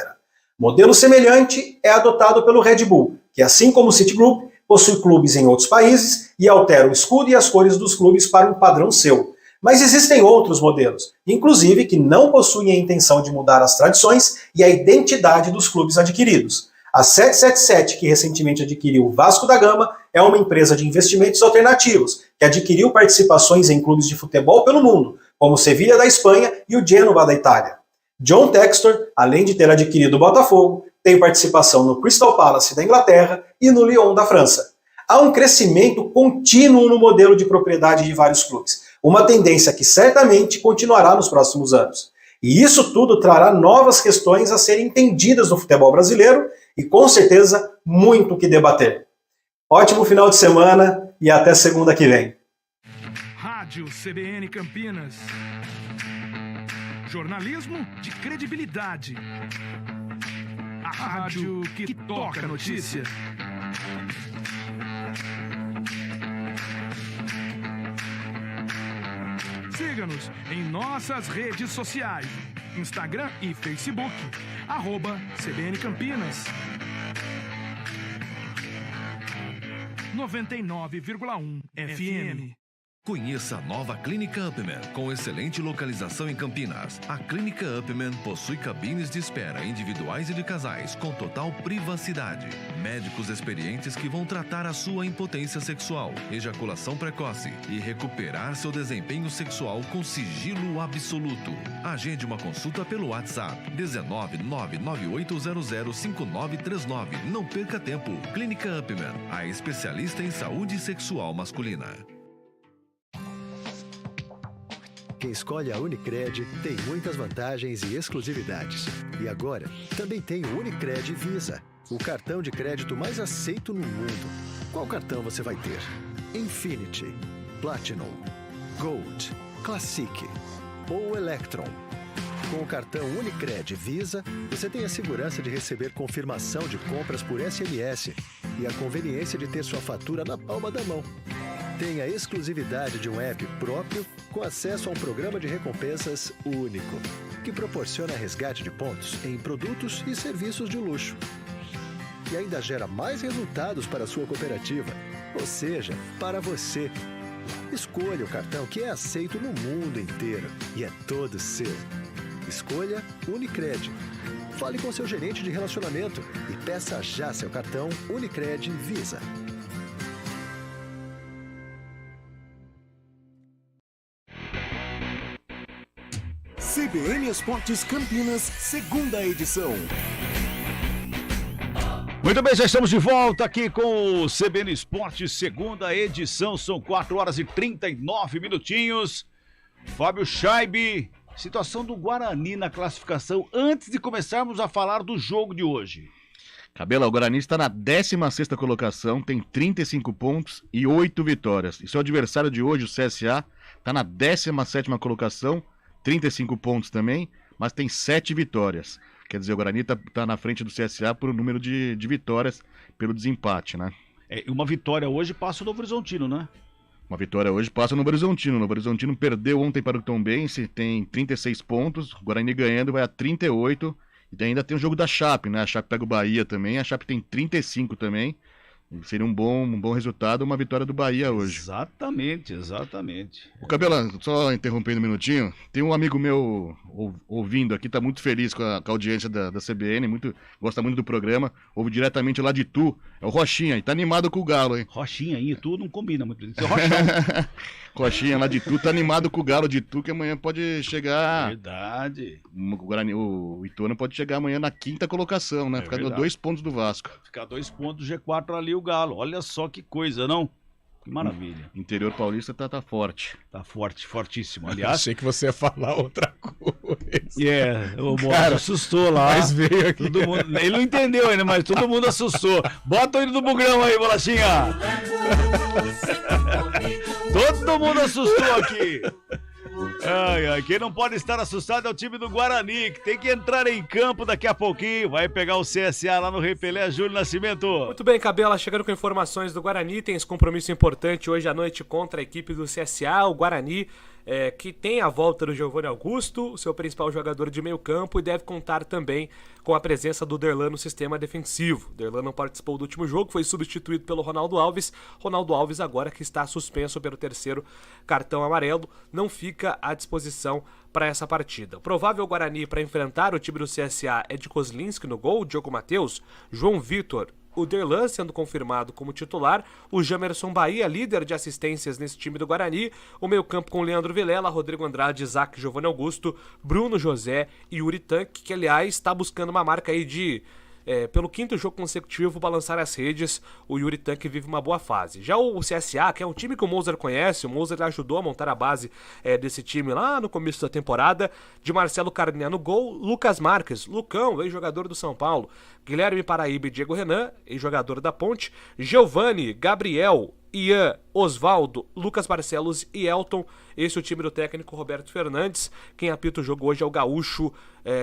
Modelo semelhante é adotado pelo Red Bull, que, assim como o Citigroup, possui clubes em outros países e altera o escudo e as cores dos clubes para um padrão seu. Mas existem outros modelos, inclusive que não possuem a intenção de mudar as tradições e a identidade dos clubes adquiridos. A 777, que recentemente adquiriu o Vasco da Gama, é uma empresa de investimentos alternativos, que adquiriu participações em clubes de futebol pelo mundo, como o Sevilha da Espanha e o Génova da Itália. John Textor, além de ter adquirido o Botafogo, tem participação no Crystal Palace da Inglaterra e no Lyon da França. Há um crescimento contínuo no modelo de propriedade de vários clubes, uma tendência que certamente continuará nos próximos anos. E isso tudo trará novas questões a serem entendidas no futebol brasileiro e, com certeza, muito o que debater. Ótimo final de semana e até segunda que vem. Rádio CBN Campinas. Jornalismo de credibilidade. A rádio que toca a notícia. Siga-nos em nossas redes sociais. Instagram e Facebook. @CBN Campinas. 99,1 FM. Conheça a nova Clínica Upman, com excelente localização em Campinas. A Clínica Upman possui cabines de espera individuais e de casais, com total privacidade. Médicos experientes que vão tratar a sua impotência sexual, ejaculação precoce e recuperar seu desempenho sexual com sigilo absoluto. Agende uma consulta pelo WhatsApp 19998005939. Não perca tempo. Clínica Upman, a especialista em saúde sexual masculina. Quem escolhe a Unicred tem muitas vantagens e exclusividades. E agora, também tem o Unicred Visa, o cartão de crédito mais aceito no mundo. Qual cartão você vai ter? Infinity, Platinum, Gold, Classic ou Electron? Com o cartão Unicred Visa, você tem a segurança de receber confirmação de compras por SMS, e a conveniência de ter sua fatura na palma da mão. Tem a exclusividade de um app próprio com acesso a um programa de recompensas único, que proporciona resgate de pontos em produtos e serviços de luxo. E ainda gera mais resultados para a sua cooperativa, ou seja, para você. Escolha o cartão que é aceito no mundo inteiro e é todo seu. Escolha Unicred. Fale com seu gerente de relacionamento e peça já seu cartão Unicred Visa. CBN Esportes Campinas, segunda edição. Muito bem, já estamos de volta aqui com o CBN Esportes, segunda edição. São 4 horas e 39 minutinhos. Fábio Scheibe, situação do Guarani na classificação, antes de começarmos a falar do jogo de hoje. Cabela, o Guarani está na 16ª colocação, tem 35 pontos e 8 vitórias. E seu adversário de hoje, o CSA, está na 17ª colocação, 35 pontos também, mas tem 7 vitórias. Quer dizer, o Guarani tá na frente do CSA por um número de vitórias pelo desempate, né? Uma vitória hoje passa o Novo Horizontino, né? Uma vitória hoje passa o Novo Horizontino. O Novo Horizontino perdeu ontem para o Tombense, tem 36 pontos. O Guarani ganhando vai a 38. E ainda tem o jogo da Chape, né? A Chape pega o Bahia também. A Chape tem 35 também. Seria um bom resultado, uma vitória do Bahia hoje. Exatamente. O Cabela, só interrompendo um minutinho, tem um amigo meu ouvindo aqui, tá muito feliz com a audiência da CBN, gosta muito do programa, ouve diretamente lá de Itu, é o Rochinha, e tá animado com o Galo, hein? Rochinha e Itu não combina muito, isso é Rochão. Rochinha lá de Itu, tá animado com o Galo de Itu, que amanhã pode chegar... Verdade. O Ituano pode chegar amanhã na 5ª colocação, né? Ficar a 2 pontos do Vasco. Ficar 2 pontos do G4 ali o Galo. Olha só que coisa, não? Que maravilha. Interior paulista tá forte. Tá forte, fortíssimo. Aliás, achei que você ia falar outra coisa. O Morato assustou lá. Mas veio aqui. Ele não entendeu ainda, mas todo mundo assustou. Bota o hino do Bugrão aí, Bolachinha. Todo mundo assustou aqui. Quem não pode estar assustado é o time do Guarani, que tem que entrar em campo daqui a pouquinho. Vai pegar o CSA lá no Rei Pelé, Júlio Nascimento. Muito bem, Cabela, chegando com informações do Guarani. Tem esse compromisso importante hoje à noite contra a equipe do CSA. O Guarani que tem a volta do Giovanni Augusto, o seu principal jogador de meio campo, e deve contar também com a presença do Derlan no sistema defensivo. Derlan não participou do último jogo, foi substituído pelo Ronaldo Alves. Ronaldo Alves, agora que está suspenso pelo 3º cartão amarelo, não fica à disposição para essa partida. O provável Guarani para enfrentar o time do CSA é de Kozlinski no gol, Diogo Matheus, João Vitor, o Derlan sendo confirmado como titular, o Jamerson Bahia, líder de assistências nesse time do Guarani, o meio-campo com Leandro Vilela, Rodrigo Andrade, Isaac, Giovanni Augusto, Bruno José e Yuri Tanque, que aliás está buscando uma marca aí de pelo 5º jogo consecutivo balançar as redes. O Yuri Tanque vive uma boa fase. Já o CSA, que é um time que o Moser conhece, o Moser ajudou a montar a base desse time lá no começo da temporada, de Marcelo Carné no gol, Lucas Marques, Lucão, ex-jogador do São Paulo, Guilherme Paraíba e Diego Renan, ex-jogador da Ponte, Giovani, Gabriel, Ian, Osvaldo, Lucas Barcelos e Elton. Esse é o time do técnico Roberto Fernandes. Quem apita o jogo hoje é o gaúcho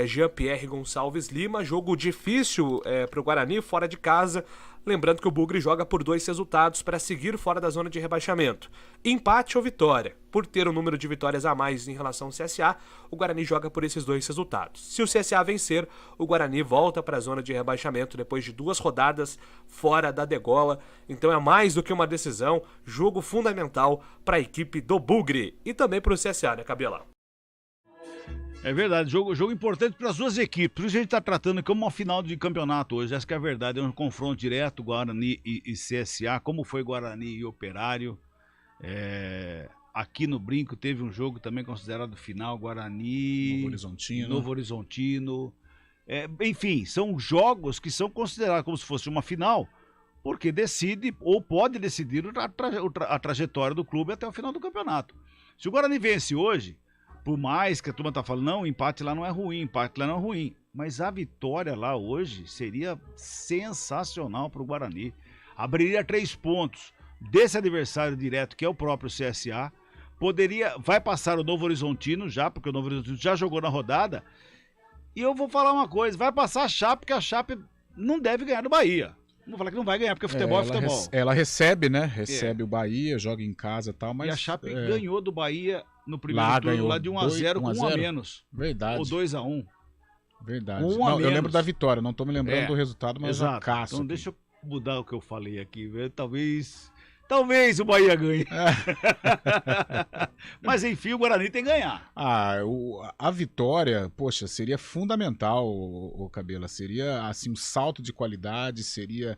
Jean-Pierre Gonçalves Lima. Jogo difícil para o Guarani, fora de casa. Lembrando que o Bugre joga por 2 resultados para seguir fora da zona de rebaixamento. Empate ou vitória. Por ter um número de vitórias a mais em relação ao CSA, o Guarani joga por esses 2 resultados. Se o CSA vencer, o Guarani volta para a zona de rebaixamento depois de 2 rodadas fora da degola. Então é mais do que uma decisão, jogo fundamental para a equipe do Bugre e também para o CSA, né, Cabela? É verdade, jogo importante para as duas equipes. Por isso a gente está tratando como uma final de campeonato hoje. Essa que é a verdade, é um confronto direto, Guarani e CSA, como foi Guarani e Operário. Aqui no Brinco teve um jogo também considerado final, Guarani... Novo Horizontino. Enfim, são jogos que são considerados como se fosse uma final, porque decide ou pode decidir a trajetória do clube até o final do campeonato. Se o Guarani vence hoje, por mais que a turma tá falando, não, o empate lá não é ruim, mas a vitória lá hoje seria sensacional para o Guarani. Abriria 3 pontos desse adversário direto, que é o próprio CSA. Vai passar o Novo Horizontino já, porque o Novo Horizontino já jogou na rodada. E eu vou falar uma coisa, vai passar a Chape, porque a Chape não deve ganhar do Bahia. Não vou falar que não vai ganhar, porque futebol é futebol. Ela recebe, né? Recebe o Bahia, joga em casa e tal, mas... E a Chape ganhou do Bahia no primeiro turno, lá de 1-0 com 1 a menos. Verdade. Ou 2-1. Verdade. Não, eu lembro da vitória, não tô me lembrando do resultado, mas exato. Caço. Então deixa eu mudar o que eu falei aqui, velho. Talvez o Bahia ganhe. Mas enfim, o Guarani tem que ganhar. A vitória, poxa, seria fundamental, o Cabela. Seria assim, um salto de qualidade, seria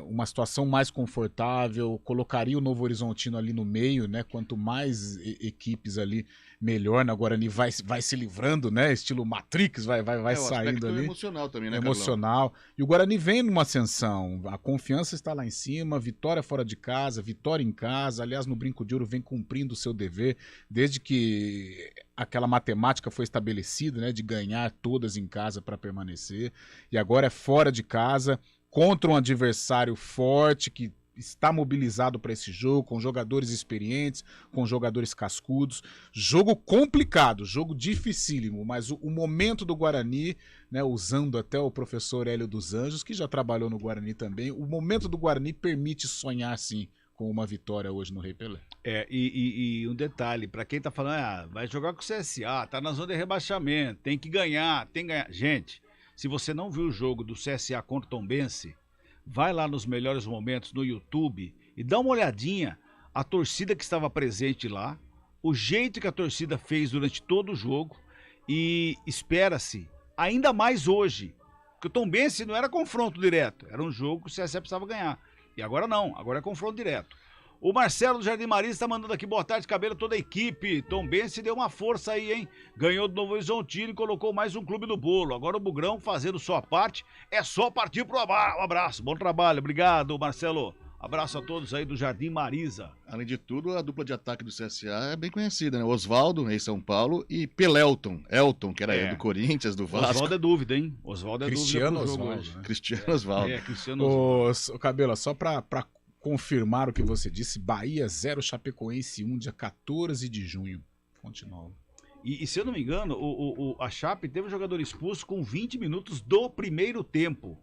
uma situação mais confortável, colocaria o Novo Horizontino ali no meio, né? Quanto mais equipes ali, melhor. Na Guarani vai se livrando, né? Estilo Matrix, vai saindo ali. Emocional também, né, emocional. E o Guarani vem numa ascensão. A confiança está lá em cima, vitória fora de casa, vitória em casa. Aliás, no Brinco de Ouro vem cumprindo o seu dever, desde que aquela matemática foi estabelecida, né? De ganhar todas em casa para permanecer. E agora é fora de casa, contra um adversário forte que está mobilizado para esse jogo, com jogadores experientes, com jogadores cascudos. Jogo complicado, jogo dificílimo, mas o momento do Guarani, né, usando até o professor Hélio dos Anjos, que já trabalhou no Guarani também, o momento do Guarani permite sonhar, sim, com uma vitória hoje no Rei Pelé. E um detalhe, para quem tá falando, vai jogar com o CSA, tá na zona de rebaixamento, tem que ganhar. Gente, se você não viu o jogo do CSA contra o Tombense, vai lá nos melhores momentos no YouTube e dá uma olhadinha a torcida que estava presente lá, o jeito que a torcida fez durante todo o jogo, e espera-se ainda mais hoje, porque o Tombense não era confronto direto, era um jogo que o CSA precisava ganhar. E agora não, agora é confronto direto. O Marcelo do Jardim Marisa está mandando aqui, boa tarde, Cabelo, toda a equipe. Tombense deu uma força aí, hein? Ganhou do Novo Horizontino e colocou mais um clube no bolo. Agora o Bugrão fazendo sua parte, é só partir pro abraço. Bom trabalho, obrigado, Marcelo. Abraço a todos aí do Jardim Marisa. Além de tudo, a dupla de ataque do CSA é bem conhecida, né? Oswaldo, em São Paulo, e Pelelton, que era do Corinthians, do Vasco. Oswaldo é dúvida, hein? Oswaldo é Cristiano dúvida. Oswaldo, né? Cristiano Oswaldo. Cristiano Oswaldo. Ô, Cabelo, só pra confirmar o que você disse, Bahia 0, Chapecoense 1, dia 14 de junho. Fonte Nova. E se eu não me engano, a Chape teve um jogador expulso com 20 minutos do primeiro tempo.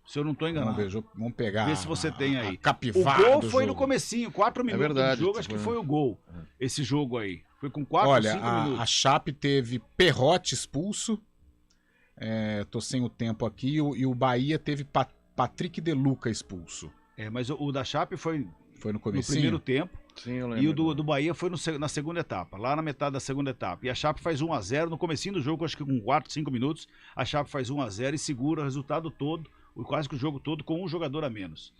Se eu não estou enganado. Vamos pegar. Vê se você tem aí. O gol foi no comecinho, 4 minutos do jogo, acho que foi o gol. Esse jogo aí. Foi com 4 ou 5 minutos. A Chape teve Perrote expulso. Tô sem o tempo aqui. E o Bahia teve Patrick De Luca expulso. Mas o da Chape foi no comecinho? No primeiro tempo. Sim, eu lembro. E o do Bahia foi na segunda etapa, lá na metade da segunda etapa. E a Chape faz 1-0 no comecinho do jogo, acho que com 4, 5 minutos. A Chape faz 1-0 e segura o resultado todo, quase que o jogo todo, com um jogador a menos.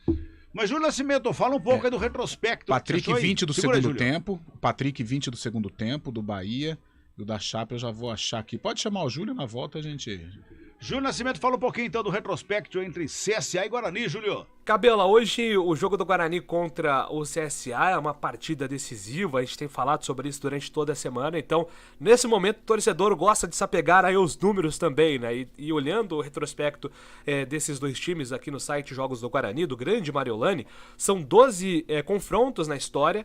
Mas, Júlio Nascimento, fala um pouco aí do retrospecto. Patrick 20 do segundo tempo. Patrick 20 do segundo tempo, do Bahia. E o da Chape eu já vou achar aqui. Pode chamar o Júlio na volta, gente. Júlio Nascimento, fala um pouquinho então do retrospecto entre CSA e Guarani, Júlio. Cabela, hoje o jogo do Guarani contra o CSA é uma partida decisiva, a gente tem falado sobre isso durante toda a semana, então nesse momento o torcedor gosta de se apegar aí aos números também, né? E olhando o retrospecto desses dois times aqui no site Jogos do Guarani, do grande Mariolani, são 12 confrontos na história,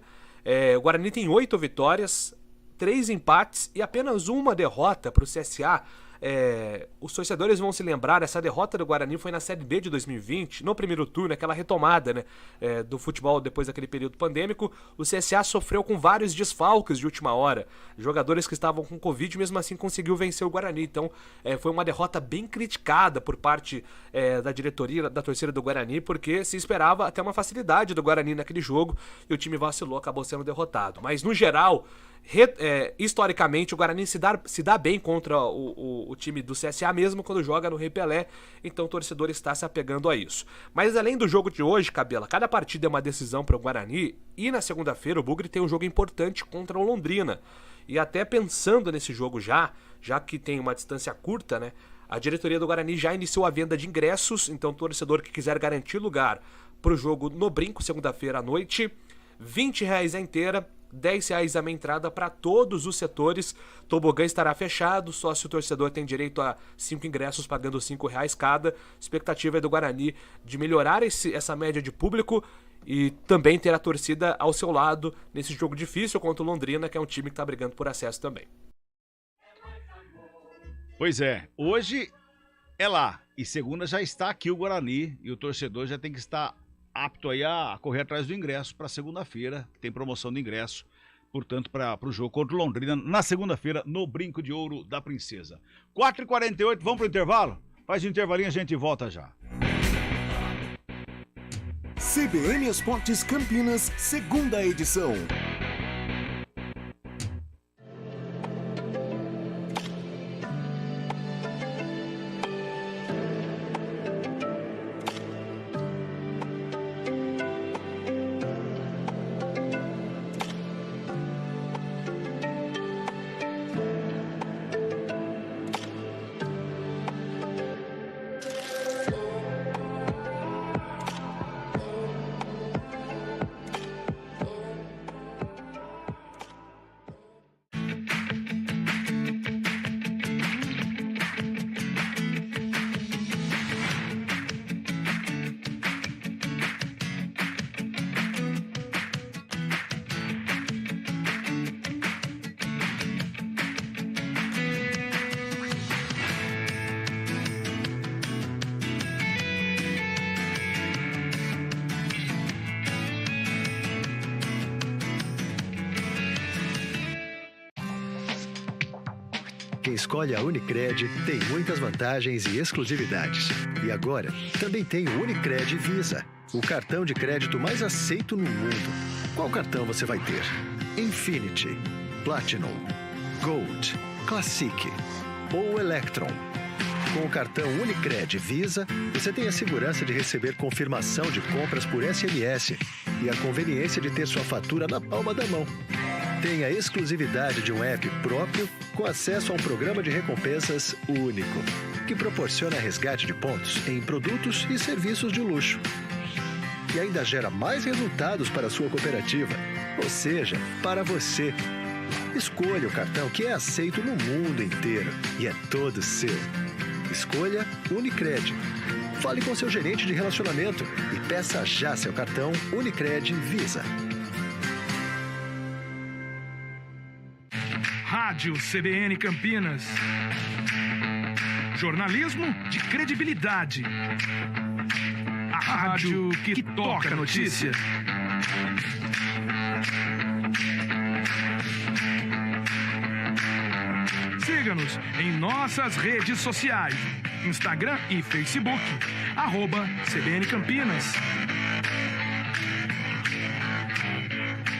o Guarani tem 8 vitórias, 3 empates e apenas uma derrota para o CSA. Os torcedores vão se lembrar, essa derrota do Guarani foi na Série B de 2020, no primeiro turno, aquela retomada, né, do futebol depois daquele período pandêmico. O CSA sofreu com vários desfalques de última hora, jogadores que estavam com Covid, mesmo assim conseguiu vencer o Guarani. Então foi uma derrota bem criticada por parte da diretoria, da torcida do Guarani, porque se esperava até uma facilidade do Guarani naquele jogo e o time vacilou, acabou sendo derrotado. Mas no geral, historicamente o Guarani se dá bem contra o time do CSA mesmo quando joga no Rei Pelé, então o torcedor está se apegando a isso. Mas além do jogo de hoje, Cabela, cada partida é uma decisão para o Guarani, e na segunda-feira o Bugre tem um jogo importante contra o Londrina, e até pensando nesse jogo já que tem uma distância curta, né, a diretoria do Guarani já iniciou a venda de ingressos, então o torcedor que quiser garantir lugar para o jogo no Brinco, segunda-feira à noite, R$20 a inteira, R$10 a meia entrada para todos os setores. Tobogã estará fechado, sócio torcedor tem direito a 5 ingressos pagando R$5 cada. Expectativa é do Guarani de melhorar essa média de público e também ter a torcida ao seu lado nesse jogo difícil contra o Londrina, que é um time que está brigando por acesso também. Pois é, hoje é lá. E segunda já está aqui o Guarani e o torcedor já tem que estar apto aí a correr atrás do ingresso para segunda-feira, que tem promoção de ingresso, portanto, para o jogo contra o Londrina, na segunda-feira, no Brinco de Ouro da Princesa. 4h48, vamos pro intervalo? Faz o intervalinho, a gente volta já. CBN Esportes Campinas, segunda edição. Quem escolhe a Unicred tem muitas vantagens e exclusividades. E agora, também tem o Unicred Visa, o cartão de crédito mais aceito no mundo. Qual cartão você vai ter? Infinity, Platinum, Gold, Classic ou Electron? Com o cartão Unicred Visa, você tem a segurança de receber confirmação de compras por SMS e a conveniência de ter sua fatura na palma da mão. Tem a exclusividade de um app próprio com acesso a um programa de recompensas único, que proporciona resgate de pontos em produtos e serviços de luxo. E ainda gera mais resultados para a sua cooperativa, ou seja, para você. Escolha o cartão que é aceito no mundo inteiro e é todo seu. Escolha Unicred. Fale com seu gerente de relacionamento e peça já seu cartão Unicred Visa. Rádio CBN Campinas. Jornalismo de credibilidade. A rádio que toca a notícia. Siga-nos em nossas redes sociais. Instagram e Facebook. @CBN Campinas.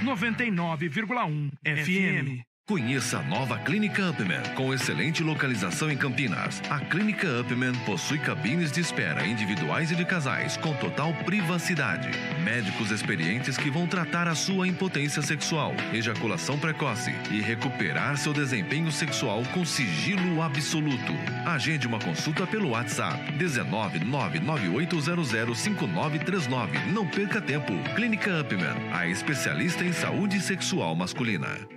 99,1 FM. Conheça a nova Clínica Upman, com excelente localização em Campinas. A Clínica Upman possui cabines de espera individuais e de casais, com total privacidade. Médicos experientes que vão tratar a sua impotência sexual, ejaculação precoce e recuperar seu desempenho sexual com sigilo absoluto. Agende uma consulta pelo WhatsApp 19998005939. Não perca tempo. Clínica Upman, a especialista em saúde sexual masculina.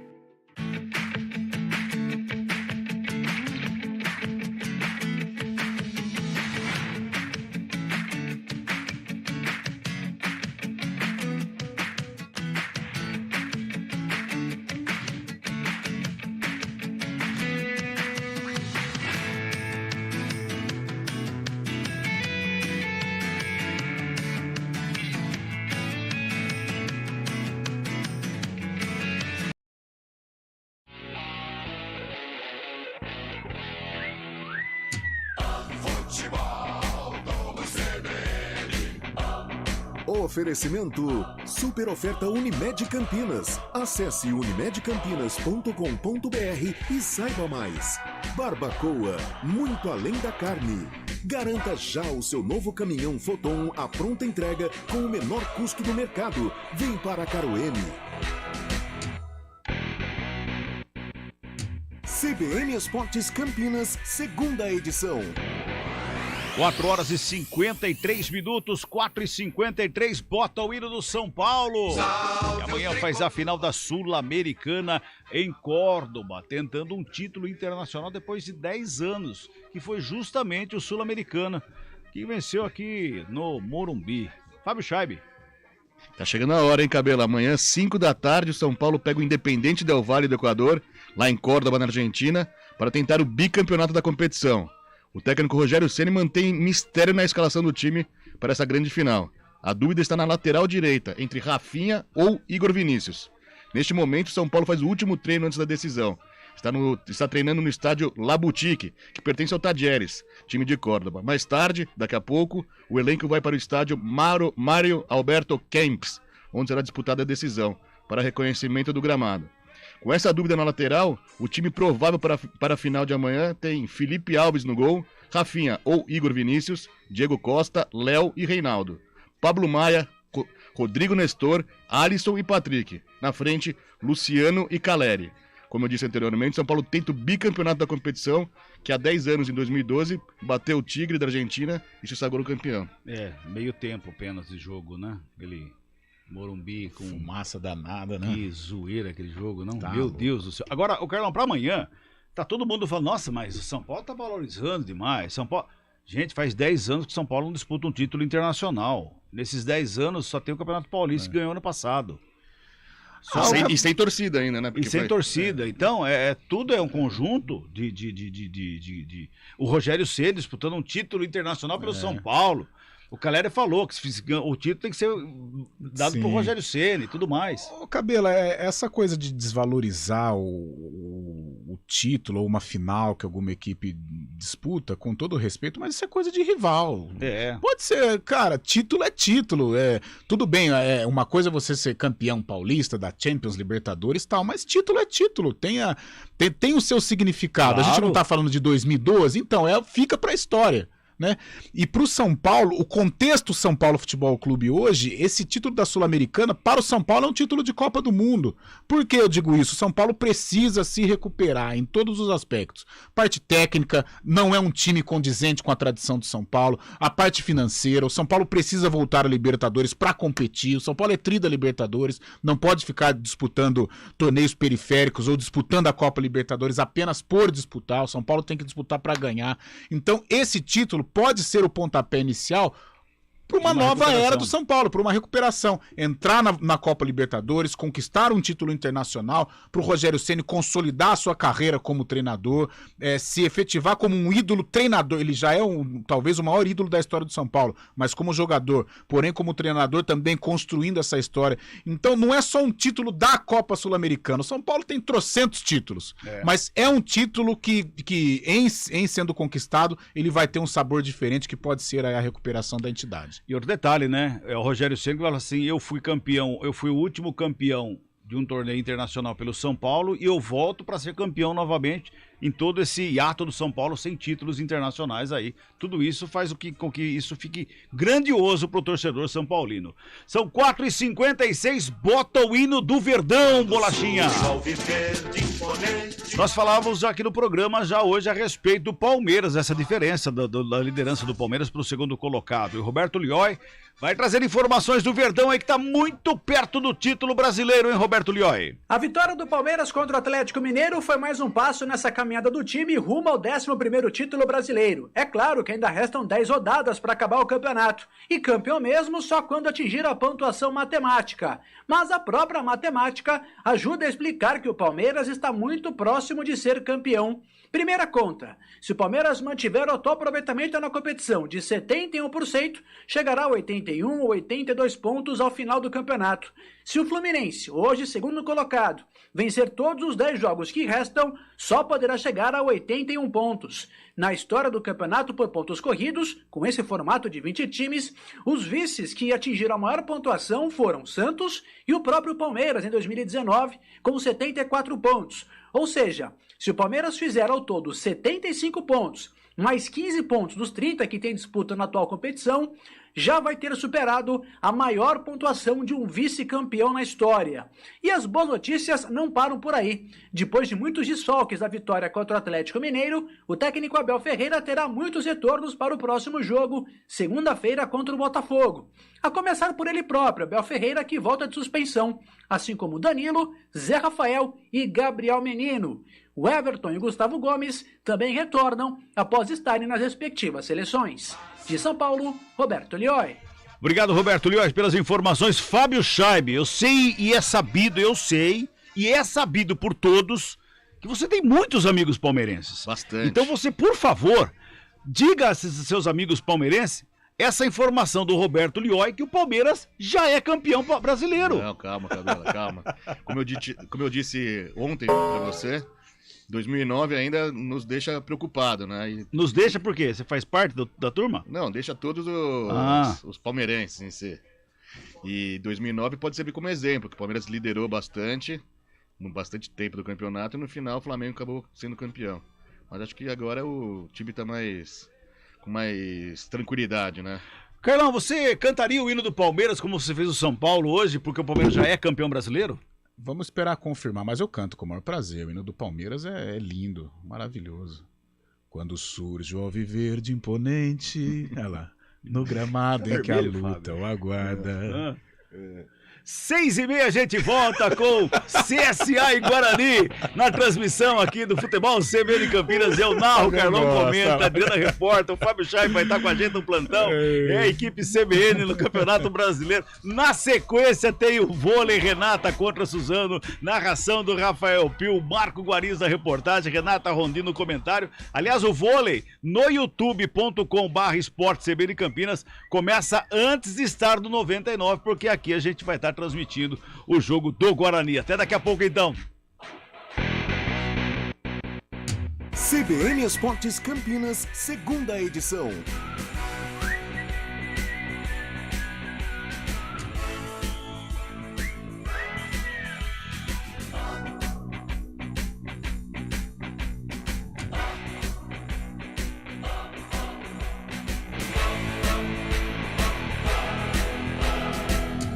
Oferecimento Super Oferta Unimed Campinas. Acesse unimedcampinas.com.br e saiba mais. Barbacoa, muito além da carne. Garanta já o seu novo caminhão Foton à pronta entrega com o menor custo do mercado. Vem para Caroene. CBN Esportes Campinas, segunda edição. 4h53, 4h53, bota o hino do São Paulo. E amanhã faz a final da Sul-Americana em Córdoba, tentando um título internacional depois de 10 anos, que foi justamente o Sul-Americana, que venceu aqui no Morumbi. Fábio Scheibe. Tá chegando a hora, hein, Cabelo? Amanhã, 5 da tarde, o São Paulo pega o Independente Del Valle do Equador, lá em Córdoba, na Argentina, para tentar o bicampeonato da competição. O técnico Rogério Ceni mantém mistério na escalação do time para essa grande final. A dúvida está na lateral direita, entre Rafinha ou Igor Vinícius. Neste momento, o São Paulo faz o último treino antes da decisão. Está treinando no estádio La Boutique, que pertence ao Tadieres, time de Córdoba. Mais tarde, daqui a pouco, o elenco vai para o estádio Mário Alberto Kempes, onde será disputada a decisão, para reconhecimento do gramado. Com essa dúvida na lateral, o time provável para a final de amanhã tem Felipe Alves no gol, Rafinha ou Igor Vinícius, Diego Costa, Léo e Reinaldo. Pablo Maia, Rodrigo Nestor, Alisson e Patrick. Na frente, Luciano e Caleri. Como eu disse anteriormente, São Paulo tenta o bicampeonato da competição, que há 10 anos, em 2012, bateu o Tigre da Argentina e se sagrou campeão. Meio tempo apenas de jogo, né? Aquele Morumbi com... Fumaça danada, né? Que zoeira aquele jogo, não? Tá, Meu Deus do céu. Agora, o Carlão, pra amanhã, tá todo mundo falando, nossa, mas o São Paulo tá valorizando demais. São Paulo... Gente, faz 10 anos que o São Paulo não disputa um título internacional. Nesses 10 anos, só tem o Campeonato Paulista que ganhou ano passado. E sem torcida ainda, né? Porque sem torcida. Então, tudo é um conjunto o Rogério Ceni disputando um título internacional pelo São Paulo. O Caleri falou que o título tem que ser dado pro Rogério Ceni e tudo mais. Ô, Cabela, essa coisa de desvalorizar o título ou uma final que alguma equipe disputa, com todo respeito, mas isso é coisa de rival. Pode ser, cara, título é título. Tudo bem, uma coisa é você ser campeão paulista da Champions, Libertadores e tal, mas título é título. Tem o seu significado. Claro. A gente não tá falando de 2012, então fica pra história. Né? E para o São Paulo, o contexto São Paulo Futebol Clube hoje, esse título da Sul-Americana para o São Paulo é um título de Copa do Mundo. Por que eu digo isso? O São Paulo precisa se recuperar em todos os aspectos. Parte técnica, não é um time condizente com a tradição do São Paulo. A parte financeira, o São Paulo precisa voltar a Libertadores para competir. O São Paulo é tri da Libertadores, não pode ficar disputando torneios periféricos ou disputando a Copa Libertadores apenas por disputar. O São Paulo tem que disputar para ganhar. Então esse título pode ser o pontapé inicial para uma nova era do São Paulo, para uma recuperação. Entrar na Copa Libertadores, conquistar um título internacional, para o Rogério Ceni consolidar a sua carreira como treinador, se efetivar como um ídolo treinador. Ele já é talvez o maior ídolo da história do São Paulo, mas como jogador, porém como treinador também construindo essa história. Então não é só um título da Copa Sul-Americana. O São Paulo tem trocentos títulos, mas é um título que em sendo conquistado, ele vai ter um sabor diferente que pode ser a recuperação da entidade. E outro detalhe, né? O Rogério Ceni fala assim, eu fui o último campeão de um torneio internacional pelo São Paulo e eu volto para ser campeão novamente em todo esse hiato do São Paulo sem títulos internacionais aí. Tudo isso faz com que isso fique grandioso pro torcedor são paulino. São 4h56, bota o hino do Verdão, Bolachinha. Nós falávamos aqui no programa já hoje a respeito do Palmeiras, essa diferença da liderança do Palmeiras pro segundo colocado. E o Roberto Lioy vai trazer informações do Verdão aí que tá muito perto do título brasileiro, hein, Roberto Lioy? A vitória do Palmeiras contra o Atlético Mineiro foi mais um passo nessa caminhada do time rumo ao 11º título brasileiro. É claro que ainda restam 10 rodadas para acabar o campeonato. E campeão mesmo só quando atingir a pontuação matemática. Mas a própria matemática ajuda a explicar que o Palmeiras está muito próximo de ser campeão. Primeira conta, se o Palmeiras mantiver o atual aproveitamento na competição de 71%, chegará a 81 ou 82 pontos ao final do campeonato. Se o Fluminense, hoje segundo colocado, vencer todos os 10 jogos que restam, só poderá chegar a 81 pontos. Na história do campeonato por pontos corridos, com esse formato de 20 times, os vices que atingiram a maior pontuação foram Santos e o próprio Palmeiras em 2019, com 74 pontos. Ou seja, se o Palmeiras fizer ao todo 75 pontos, mais 15 pontos dos 30 que tem disputa na atual competição, já vai ter superado a maior pontuação de um vice-campeão na história. E as boas notícias não param por aí. Depois de muitos desfalques da vitória contra o Atlético Mineiro, o técnico Abel Ferreira terá muitos retornos para o próximo jogo, segunda-feira contra o Botafogo. A começar por ele próprio, Abel Ferreira, que volta de suspensão, assim como Danilo, Zé Rafael e Gabriel Menino. O Everton e Gustavo Gomes também retornam após estarem nas respectivas seleções. De São Paulo, Roberto Lioy. Obrigado, Roberto Lioy, pelas informações. Fábio Scheibe, eu sei e é sabido por todos que você tem muitos amigos palmeirenses. Bastante. Então você, por favor, diga a seus amigos palmeirenses essa informação do Roberto Lioy que o Palmeiras já é campeão brasileiro. Não, calma, Cabela, calma. Como eu disse ontem pra você, 2009 ainda nos deixa preocupado, né? Nos deixa por quê? Você faz parte da turma? Não, deixa todos os palmeirenses em si. E 2009 pode servir como exemplo, que o Palmeiras liderou bastante tempo do campeonato e no final o Flamengo acabou sendo campeão. Mas acho que agora o time tá com mais tranquilidade, né? Carlão, você cantaria o hino do Palmeiras como você fez o São Paulo hoje, porque o Palmeiras já é campeão brasileiro? Vamos esperar confirmar, mas eu canto com o maior prazer. O hino do Palmeiras é lindo, maravilhoso. Quando surge o alviverde imponente, olha lá, no gramado em que a luta o aguarda. 6h30 a gente volta com CSA e Guarani na transmissão aqui do Futebol CBN Campinas. Eu narro, o Carlão comenta, a Adriana repórta, o Fábio Chay vai estar com a gente no plantão. É a equipe CBN no Campeonato Brasileiro. Na sequência tem o vôlei, Renata contra Suzano, narração do Rafael Pio, Marco Guariz na reportagem, Renata Rondino no comentário. Aliás, o vôlei no youtube.com/esporte CBN Campinas começa antes de estar no 99, porque aqui a gente vai estar transmitindo o jogo do Guarani. Até daqui a pouco, então. CBN Esportes Campinas, segunda edição.